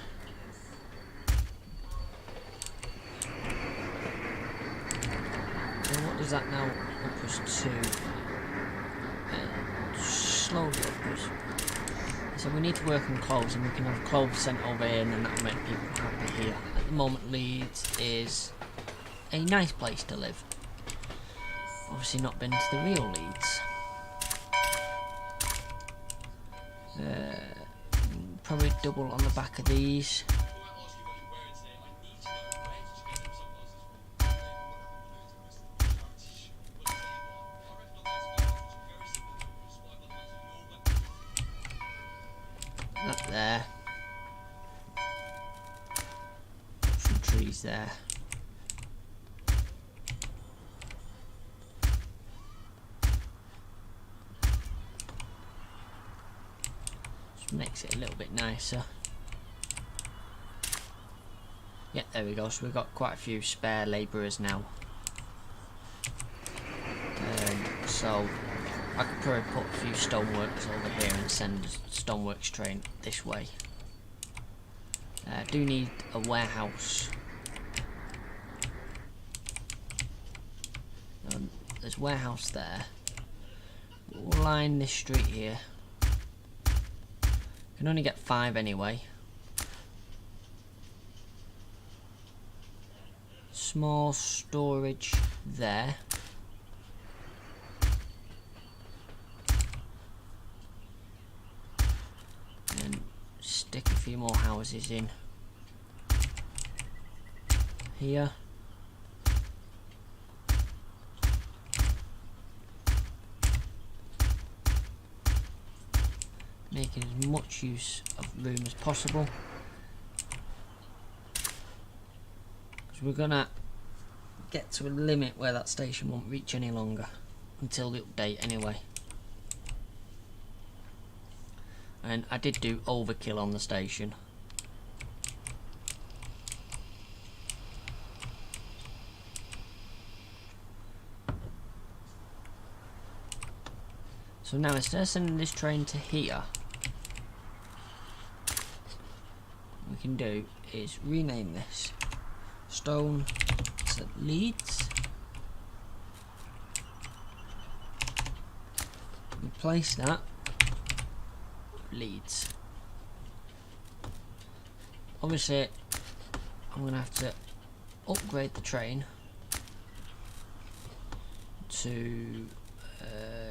So what does that now up us to? Slowly upwards. So we need to work on clothes, and we can have clothes sent over here, and then that'll make people happy here. At the moment, Leeds is a nice place to live. Obviously not been to the real Leeds. Probably double on the back of these. That there. Some trees there. Just makes it a little bit nicer. Yeah, there we go. So we've got quite a few spare labourers now. So I could probably put a few stoneworks over here and send a stoneworks train this way. I do need a warehouse. There's a warehouse there. We'll line this street here. Can only get 5 anyway. Small storage there. And stick a few more houses in here. Making as much use of room as possible, because we're gonna get to a limit where that station won't reach any longer until the update anyway. And I did do overkill on the station. So now instead of sending this train to here, what we can do is rename this Stone to Leeds. Replace that Leeds. Obviously I'm going to have to upgrade the train to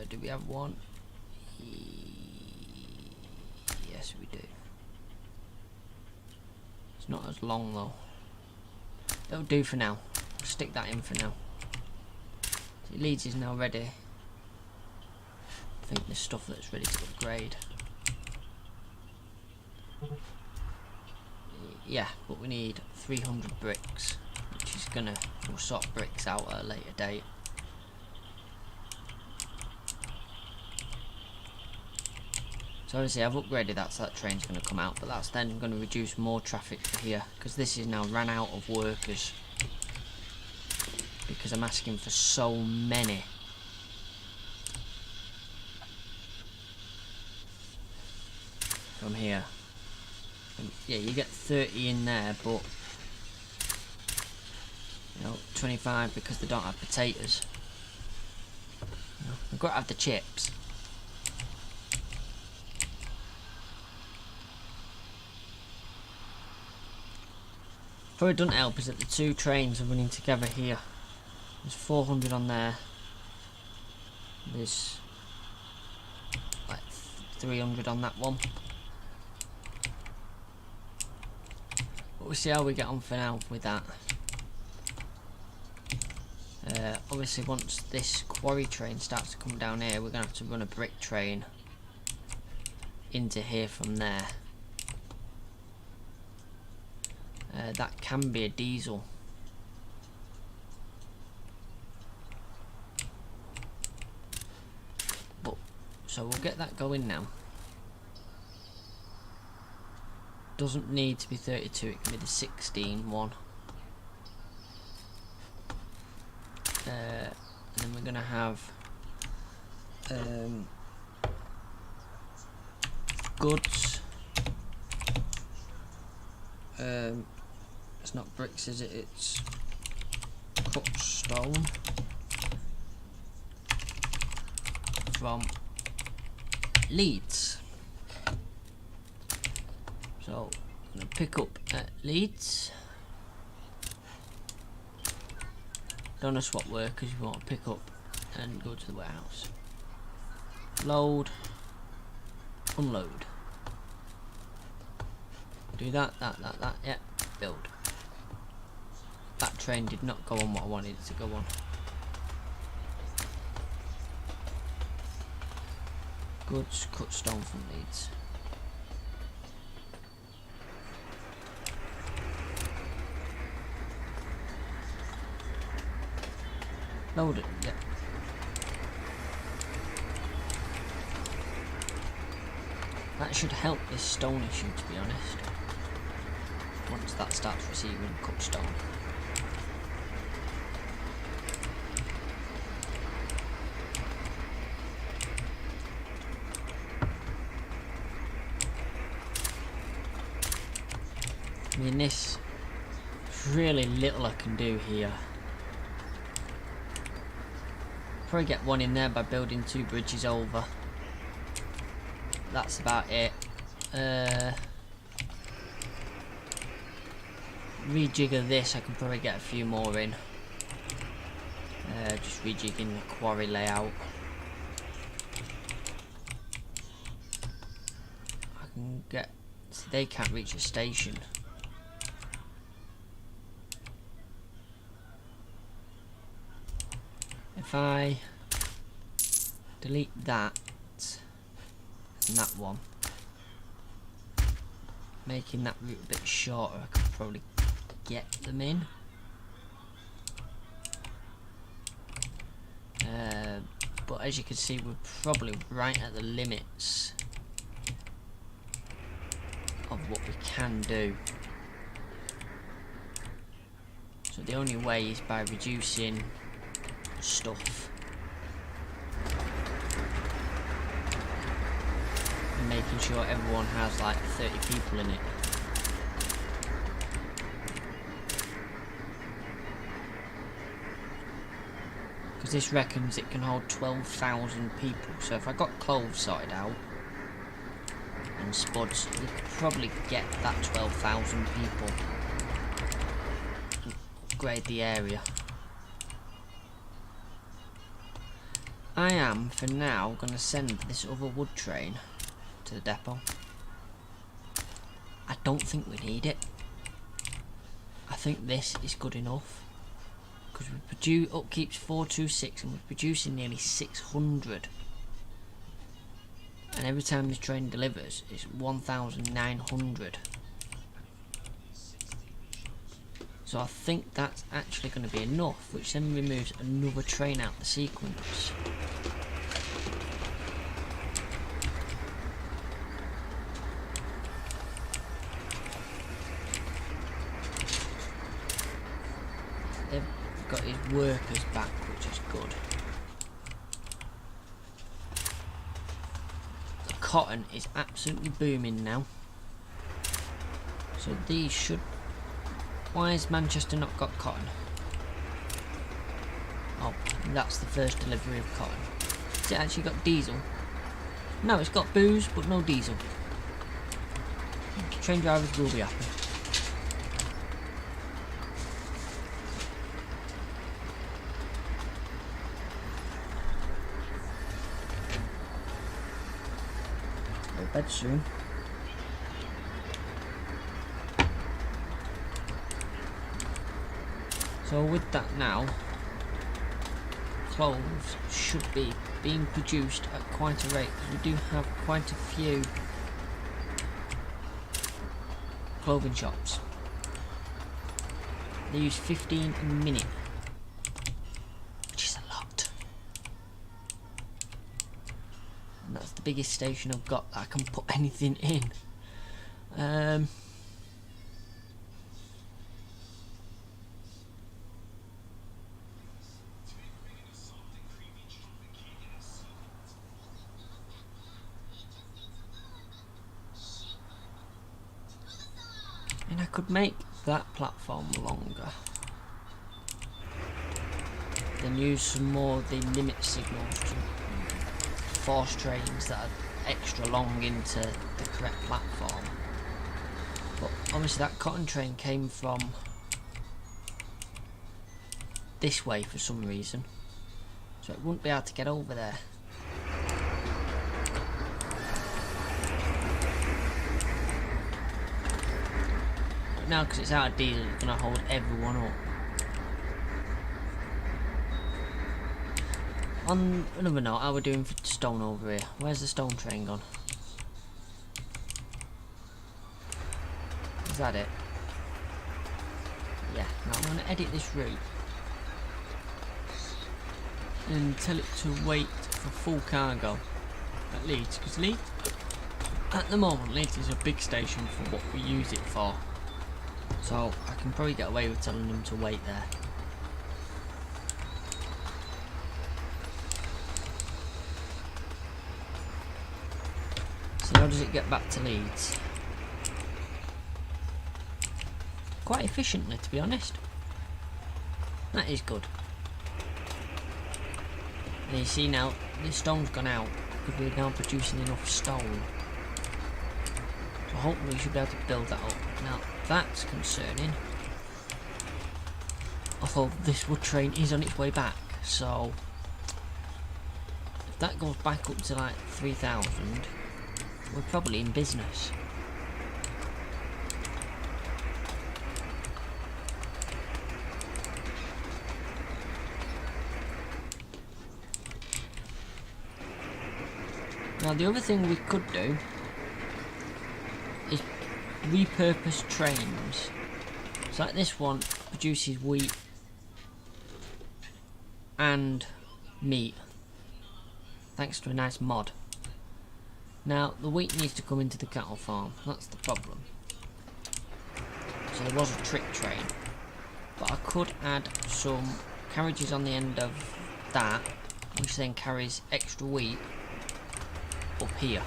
do we have one? Yes we do. It's not as long though. It'll do for now. I'll stick that in for now. So Leeds is now ready. I think there's stuff that's ready to upgrade. Yeah, but we need 300 bricks, which is gonna, we'll sort bricks out at a later date. So obviously I've upgraded that, so that train's going to come out, but that's then going to reduce more traffic for here, because this is now ran out of workers, because I'm asking for so many. From here. And yeah, you get 30 in there, but you know, 25 because they don't have potatoes. You know, I've got to have the chips. Probably doesn't help is that the two trains are running together here. There's 400 on there. There's like 300 on that one. But we'll see how we get on for now with that. Obviously once this quarry train starts to come down here, we're going to have to run a brick train into here from there. That can be a diesel. But, so we'll get that going now. Doesn't need to be 32, it can be the 16 one. And then we're going to have goods. It's not bricks, is it? It's cut stone from Leeds. So I'm going to pick up at Leeds. Don't know swap workers, you want to pick up and go to the warehouse. Load, unload. Do that, yeah, build. That train did not go on what I wanted it to go on. Goods, cut stone from Leeds. Load it, yeah. That should help this stone issue, to be honest. Once that starts receiving cut stone. I mean, there's really little I can do here. Probably get one in there by building 2 bridges over. That's about it. Rejigger this, I can probably get a few more in. Just rejigging the quarry layout. I can get... See, they can't reach a station. If I delete that and that one, making that route a bit shorter, I could probably get them in. But as you can see, we're probably right at the limits of what we can do. So the only way is by reducing stuff and making sure everyone has like 30 people in it. Because this reckons it can hold 12,000 people, so if I got clothes sorted out and spuds, we could probably get that 12,000 people, upgrade the area. I am, for now, going to send this other wood train to the depot. I don't think we need it. I think this is good enough. Because we produce, upkeep's 426 and we're producing nearly 600. And every time this train delivers, it's 1,900. So I think that's actually going to be enough, which then removes another train out the sequence. They've got his workers back, which is good. The cotton is absolutely booming now. So these should... Why has Manchester not got cotton? Oh, that's the first delivery of cotton. Has it actually got diesel? No, it's got booze, but no diesel. Train drivers will be happy. bed soon. So with that now, clothes should be being produced at quite a rate, because we do have quite a few clothing shops. They use 15 a minute, which is a lot. And that's the biggest station I've got that I can put anything in. And I could make that platform longer, then use some more of the limit signals to force trains that are extra long into the correct platform. But obviously that cotton train came from this way for some reason, so it wouldn't be able to get over there. But now, because it's out of diesel, it's going to hold everyone up. On another note, how we're doing for stone over here. Where's the stone train gone? Is that it? Yeah, now I'm going to edit this route and tell it to wait for full cargo at Leeds, because Leeds, at the moment, Leeds is a big station for what we use it for, so I can probably get away with telling them to wait there. So how does it get back to Leeds? Quite efficiently, to be honest. That is good. And you see now, the stone's gone out because we're now producing enough stone. So hopefully we should be able to build that up. Now that's concerning. Although this wood train is on its way back, so if that goes back up to like 3,000, we're probably in business. Now the other thing we could do is repurpose trains. So like this one produces wheat and meat, thanks to a nice mod. Now the wheat needs to come into the cattle farm, that's the problem. So there was a trick train, but I could add some carriages on the end of that, which then carries extra wheat up here.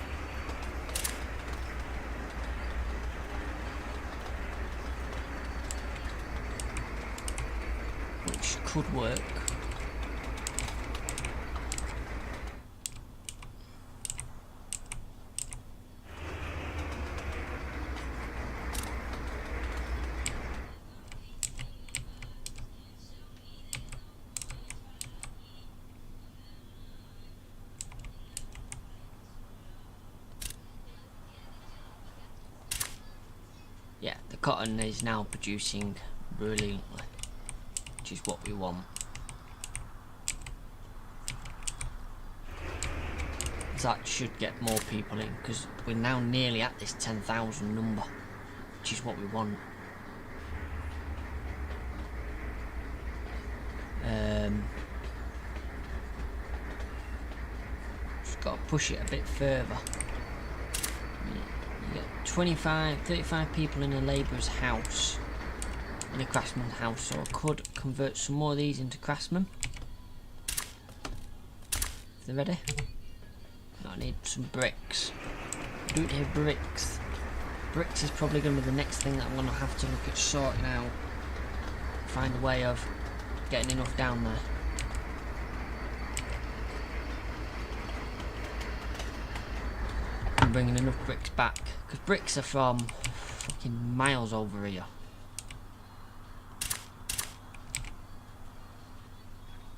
Which could work. Yeah, the cotton is now producing brilliantly, which is what we want. That should get more people in, because we're now nearly at this 10,000 number, which is what we want. Just got to push it a bit further. You get 35 people in a labourer's house, in a craftsman's house, so I could convert some more of these into craftsmen. If they're ready. No, I need some bricks. Do it here, bricks. Bricks is probably going to be the next thing that I'm going to have to look at sorting out. Find a way of getting enough down there. And bringing enough bricks back, because bricks are from fucking miles over here.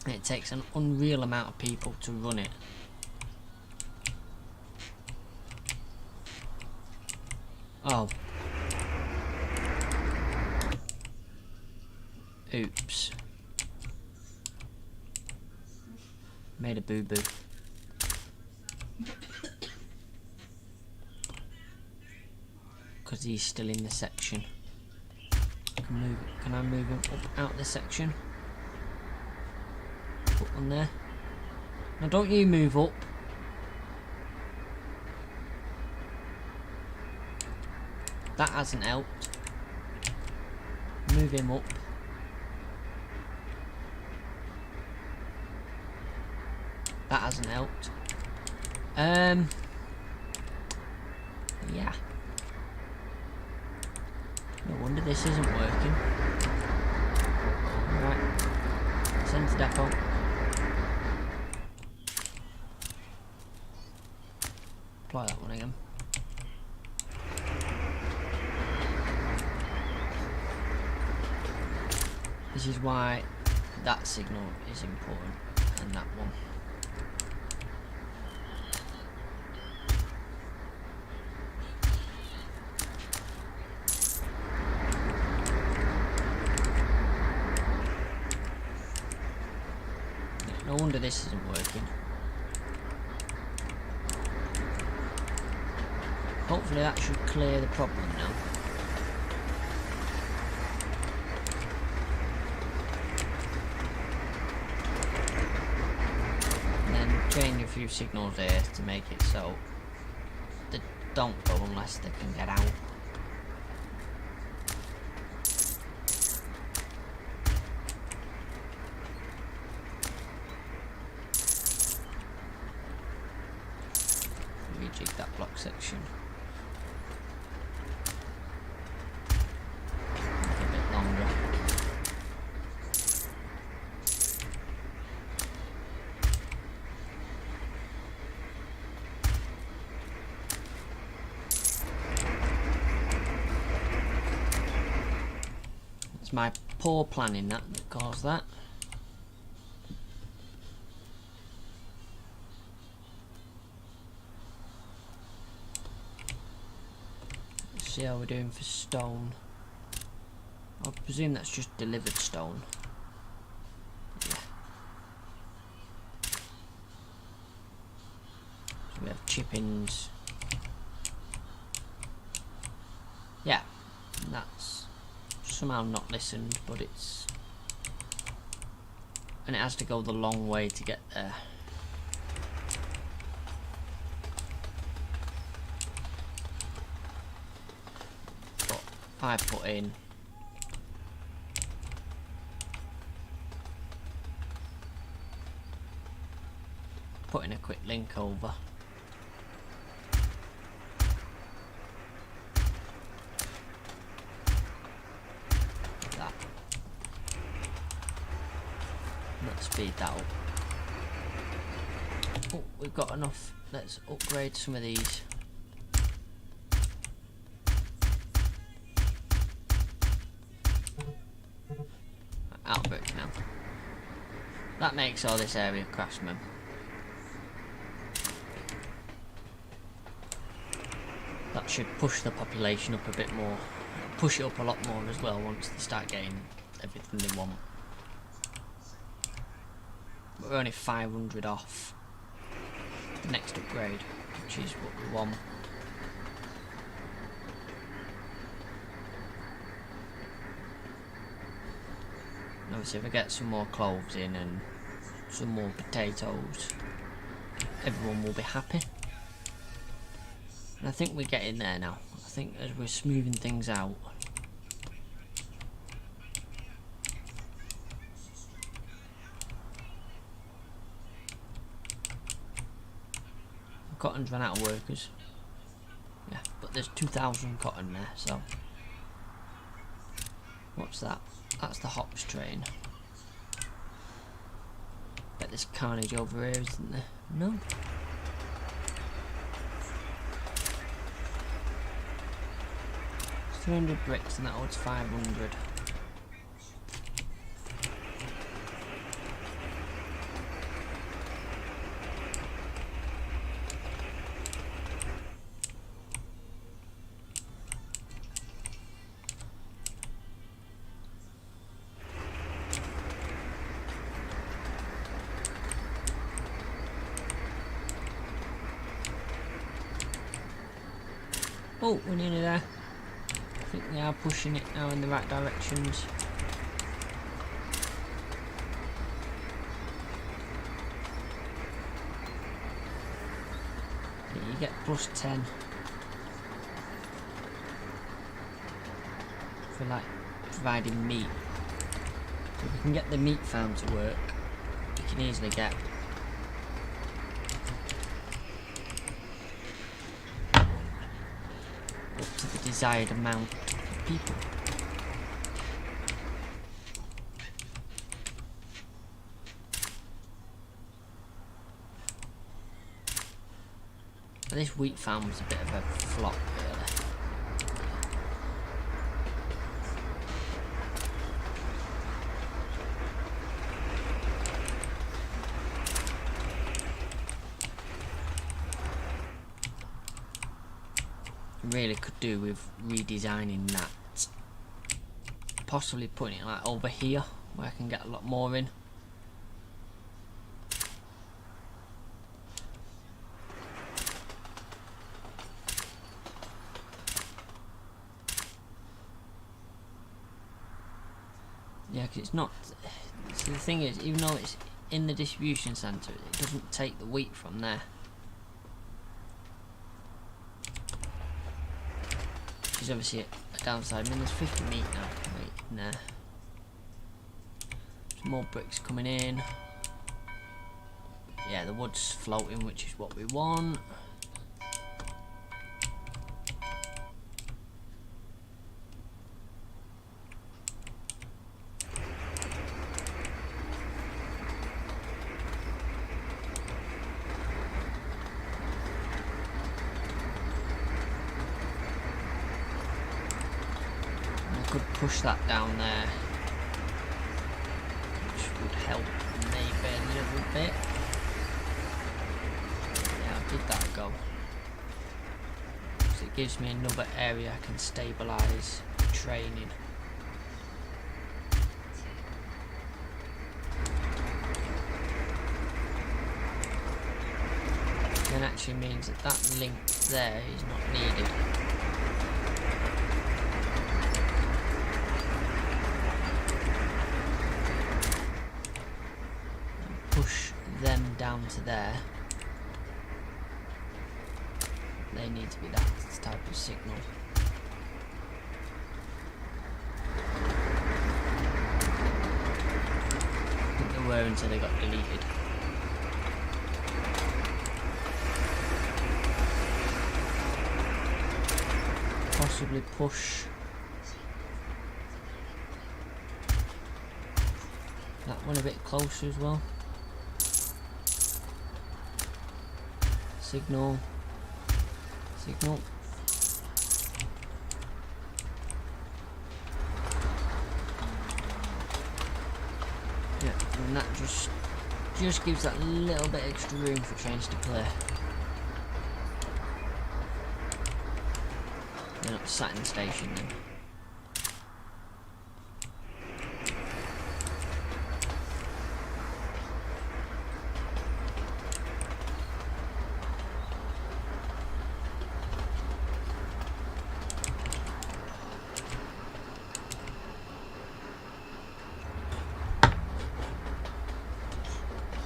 And it takes an unreal amount of people to run it. Oh. Oops. Made a boo-boo. Because he's still in the section. Can I move him up out the section? Put one there. Now don't you move up. That hasn't helped. Move him up. That hasn't helped. Yeah. No wonder this isn't working. Alright. Send to depot. Apply that one again. This is why that signal is important, and that one. No wonder this isn't working. Hopefully that should clear the problem now. And then change a few signals there to make it so they don't go unless they can get out. Rejig that block section. Make it a bit longer. It's my poor planning that caused that. See how we're doing for stone. I presume that's just delivered stone. Yeah. So we have chippings. Yeah, that's somehow not listened, but it's... And it has to go the long way to get there. I put in a quick link over. That. Let's speed that up. Oh, we've got enough. Let's upgrade some of these. Out of brick now. That makes all this area craftsman. That should push the population up a bit more. Push it up a lot more as well once they start getting everything they want. But we're only 500 off the next upgrade, which is what we want. Obviously if I get some more cloves in and some more potatoes, everyone will be happy. And I think we're getting there now. I think as we're smoothing things out. Cotton's run out of workers. Yeah, but there's 2,000 cotton there, so... What's that? That's the hops train. Bet there's carnage over here, isn't there? No. It's 300 bricks and that odds 500. Oh, we're nearly there. I think they are pushing it now in the right directions. You get +10 for like providing meat. So if we can get the meat farm to work, we can easily get up to the desired amount of people. But this wheat farm was a bit of a flop, really. Really could do with redesigning that. Possibly putting it like over here, where I can get a lot more in. Yeah, because it's not. See, the thing is, even though it's in the distribution centre, it doesn't take the wheat from there. Which is obviously a downside. I mean, there's 50 meat now. Wait, in there. Some more bricks coming in. Yeah, the wood's floating, which is what we want. Could push that down there, which would help maybe a little bit. Yeah, I'll give that a go. So it gives me another area I can stabilise training. Then actually means that that link there is not needed. Push them down to there. They need to be that type of signal. I think they were until they got deleted. Possibly push that one a bit closer as well. Signal. Signal. Yeah, and that just gives that little bit extra room for trains to play. They're not sat in the station then.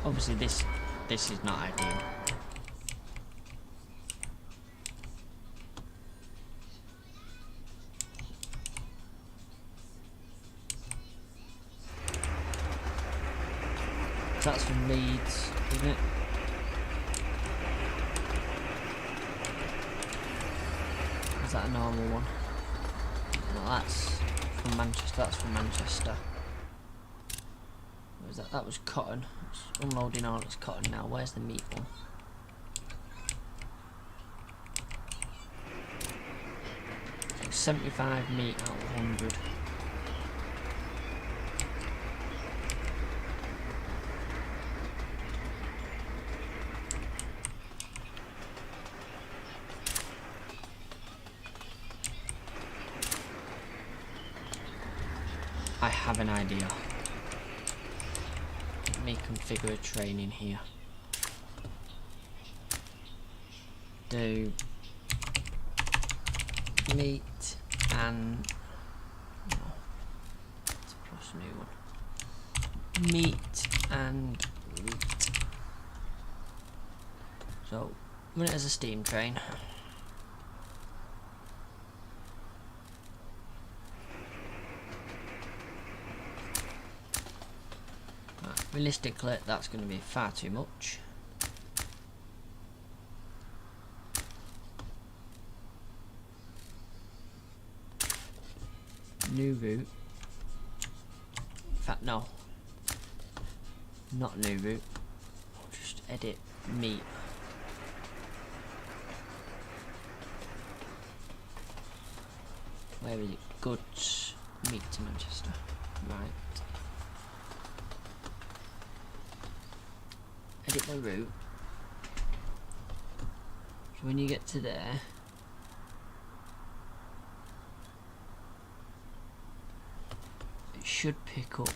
Obviously this is not ideal. So that's from Leeds, isn't it? Is that a normal one? No, that's from Manchester. That's from Manchester. What was that? That was cotton. It's unloading all its cotton now. Where's the meat one? So 75 meat out of 100. I have an idea. Let me configure a train in here. Do meat and no, let's plus a new one. Meat and meat. So run it as a steam train. Right, realistically, that's going to be far too much. New route. In fact, no. Not new route. Just edit meat. Where is it? Goods. Meat to Manchester. Right. Edit the route. So when you get to there, it should pick up.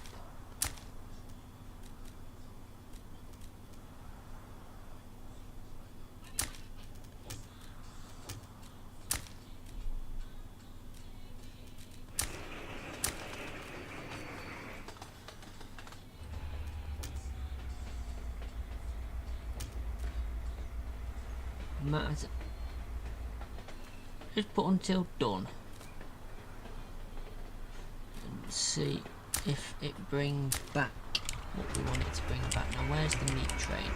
Just put until done and see if it brings back what we want it to bring back. Now where's the meat train?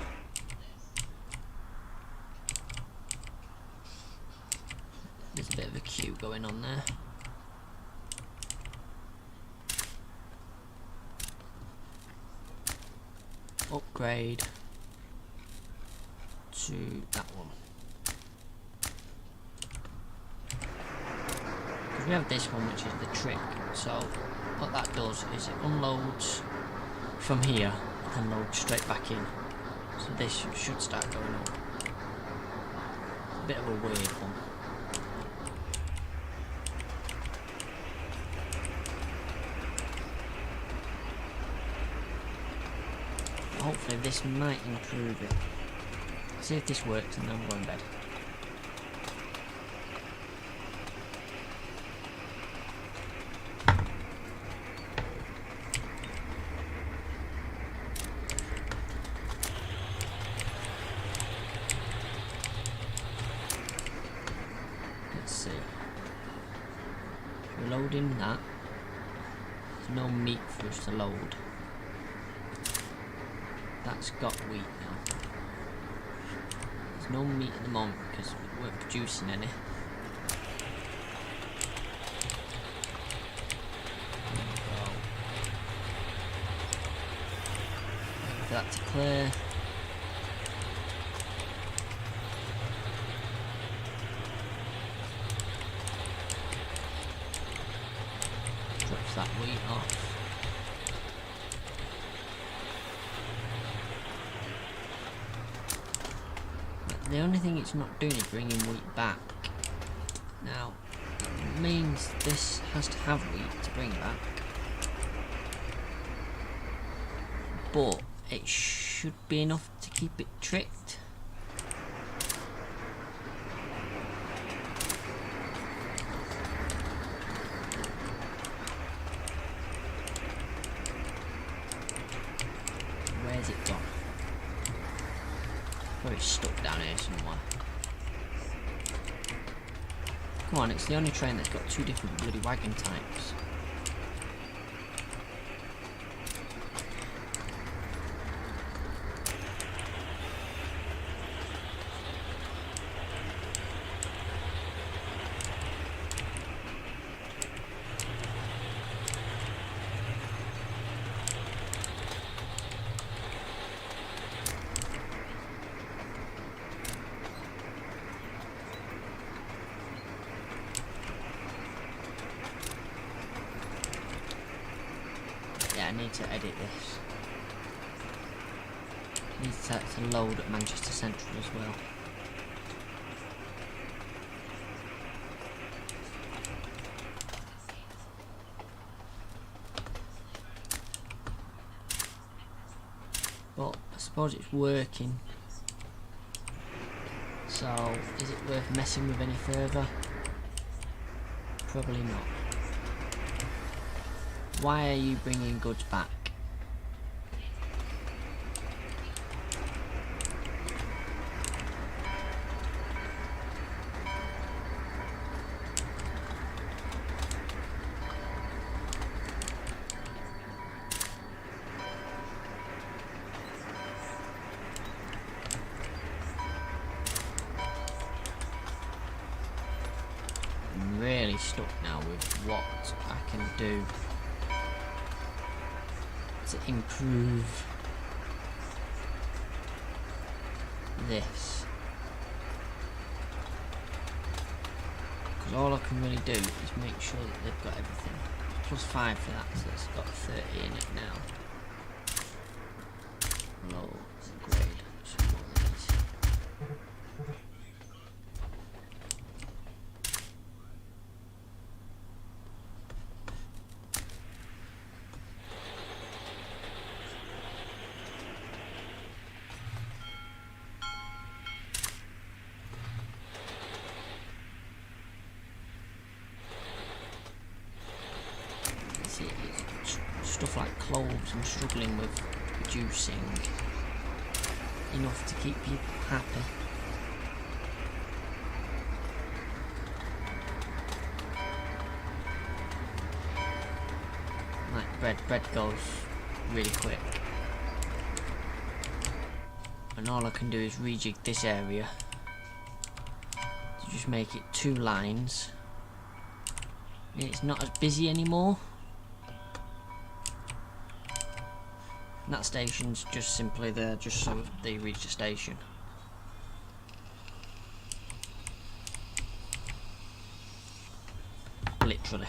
There's a bit of a queue going on there. Upgrade to that one. Because we have this one, which is the trick. So what that does is it unloads from here and loads straight back in. So this should start going up. A bit of a weird one. Hopefully this might improve it. See if this works and then I'm going to bed. Let's see. We're loading that. There's no meat for us to load. That's got wheat now. There's no meat at the moment because we weren't producing any. Wait for that to clear. Drops that wheat off. The only thing it's not doing is bringing wheat back. Now, it means this has to have wheat to bring back. But it should be enough to keep it tricked. Where's it gone? Probably stuck down here somewhere. Come on, it's the only train that's got two different bloody wagon types. I need to edit this. I need to load at Manchester Central as well. But I suppose it's working. So is it worth messing with any further? Probably not. Why are you bringing goods back? I'm really stuck now with what I can do to improve this. Because all I can really do is make sure that they've got everything. +5 for that, so it's got 30 in it now. Low grade. Some more of these. See, stuff like cloves I'm struggling with producing enough to keep people happy. Like bread goes really quick. And all I can do is rejig this area to just make it 2 lines. And it's not as busy anymore. And that station's just simply there just so they reach the station. Literally.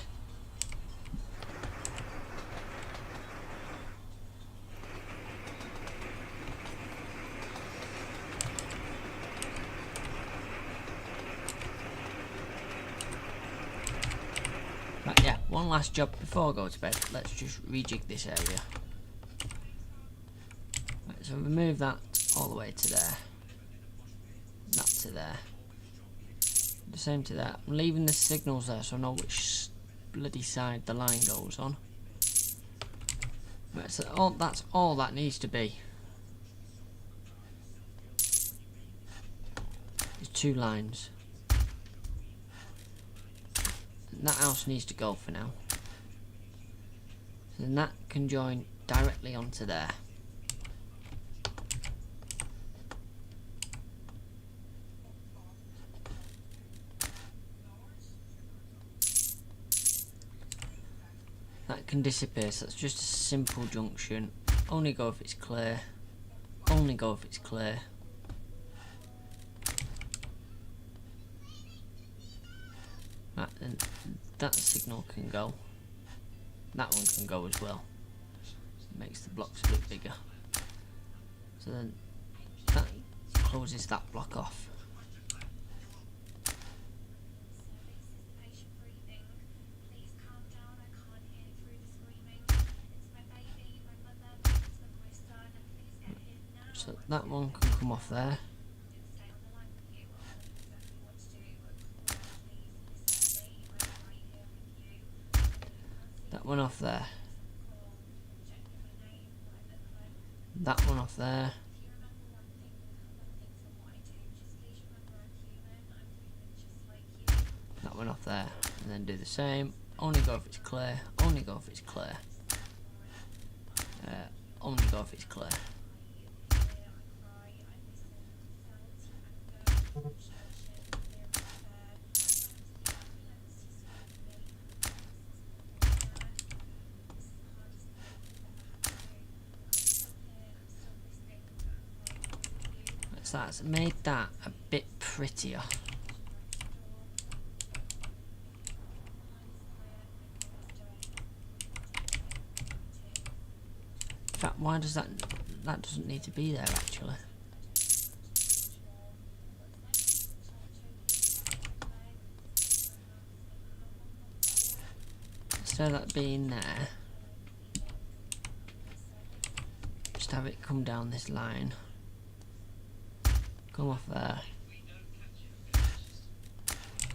Right, yeah, one last job before I go to bed. Let's just rejig this area. Right, so remove that all the way to there. That to there. The same to there. I'm leaving the signals there so I know which bloody side the line goes on. Right, so that's all that needs to be. There's 2 lines. And that house needs to go for now. So then that can join directly onto there. That can disappear, so that's just a simple junction. Only go if it's clear. Only go if it's clear. Right, then that signal can go. That one can go as well. It makes the blocks a bit bigger. So then that closes that block off. So that one can come off there. That one off there. That one off there. That one off there. And then do the same. Only go if it's clear. Only go if it's clear. Only go if it's clear. So that's made that a bit prettier. In fact, why does that doesn't need to be there actually? Instead of that being there, just have it come down this line. Come off there,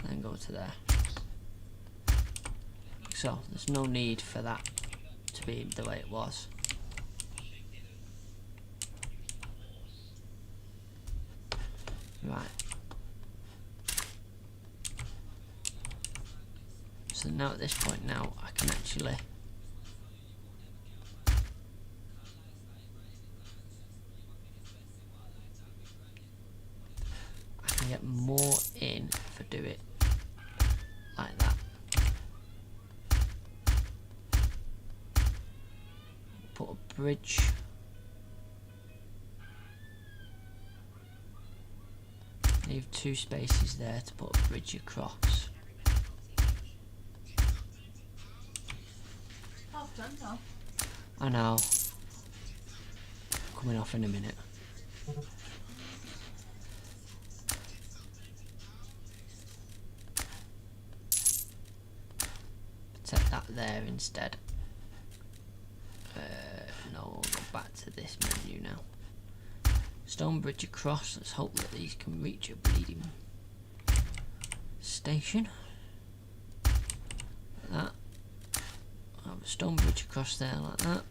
then go to there. so. There's no need for that to be the way it was. Right. So now at this point now I can actually get more in if I do it like that. Put a bridge. Leave 2 spaces there to put a bridge across. Half done now. I know. Coming off in a minute. Set that there instead. No, we'll go back to this menu now. Stone bridge across. Let's hope that these can reach a bleeding station. Like that. I'll have a stone bridge across there like that.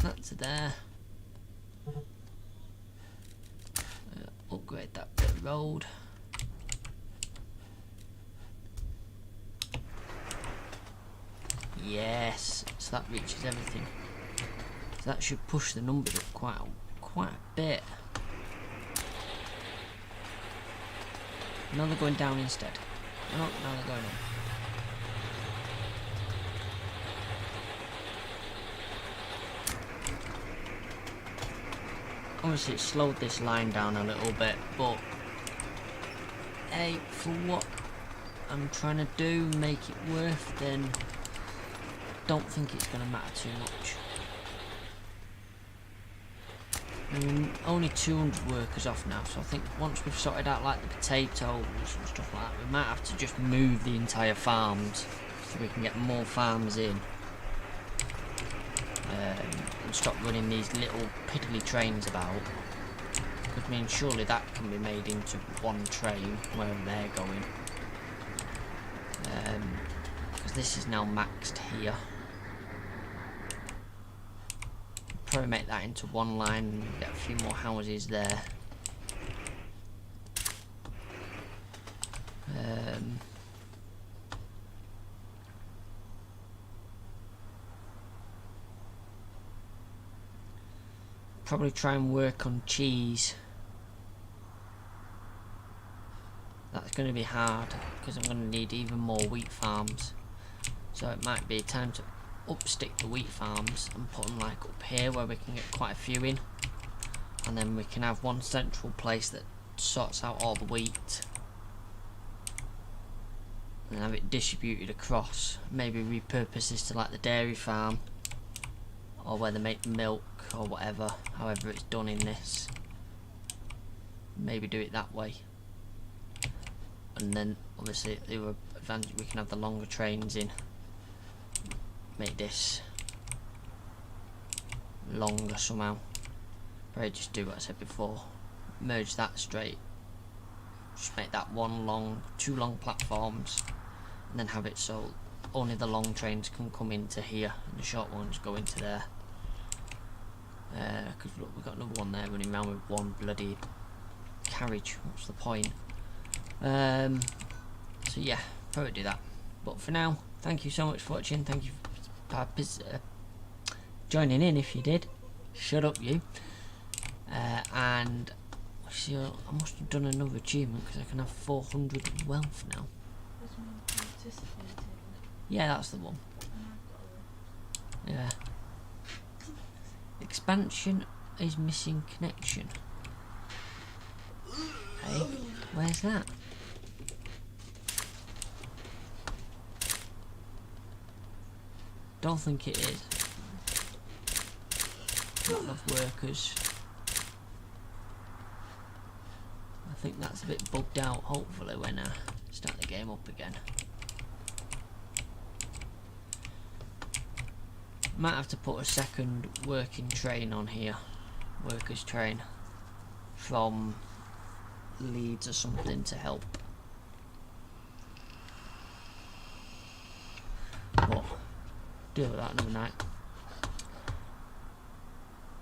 That to there. Upgrade that bit of road. Yes, so that reaches everything. So that should push the numbers up quite a bit. Now they're going down instead. No, now they're going up. Obviously it slowed this line down a little bit, but hey, for what I'm trying to do, make it worth, then don't think it's going to matter too much. Only 200 workers off now, so I think once we've sorted out like the potatoes and stuff like that, we might have to just move the entire farms so we can get more farms in, and stop running these little piddly trains about. Because I mean, surely that can be made into one train wherever they're going. Because this is now maxed here. Probably make that into one line and get a few more houses there. Probably try and work on cheese. That's going to be hard because I'm going to need even more wheat farms. So it might be time to upstick the wheat farms and put them like up here where we can get quite a few in, and then we can have one central place that sorts out all the wheat and have it distributed across. Maybe repurpose this to like the dairy farm or where they make milk or whatever, however it's done in this. Maybe do it that way, and then obviously the other advantage, we can have the longer trains in. Make this longer somehow. Probably just do what I said before. Merge that straight. Just make that two long platforms, and then have it so only the long trains can come into here and the short ones go into there. Because look, we've got another one there running around with one bloody carriage. What's the point? So yeah, probably do that. But for now, thank you so much for watching. Thank you for joining in if you did. Shut up, you. And see, I must have done another achievement because I can have 400 wealth now. Yeah, that's the one. Yeah. Expansion is missing connection. Hey, where's that? Don't think it is. Not enough workers. I think that's a bit bugged out. Hopefully when I start the game up again. Might have to put a second working train on here. Workers train. From Leeds or something to help. deal with that another night.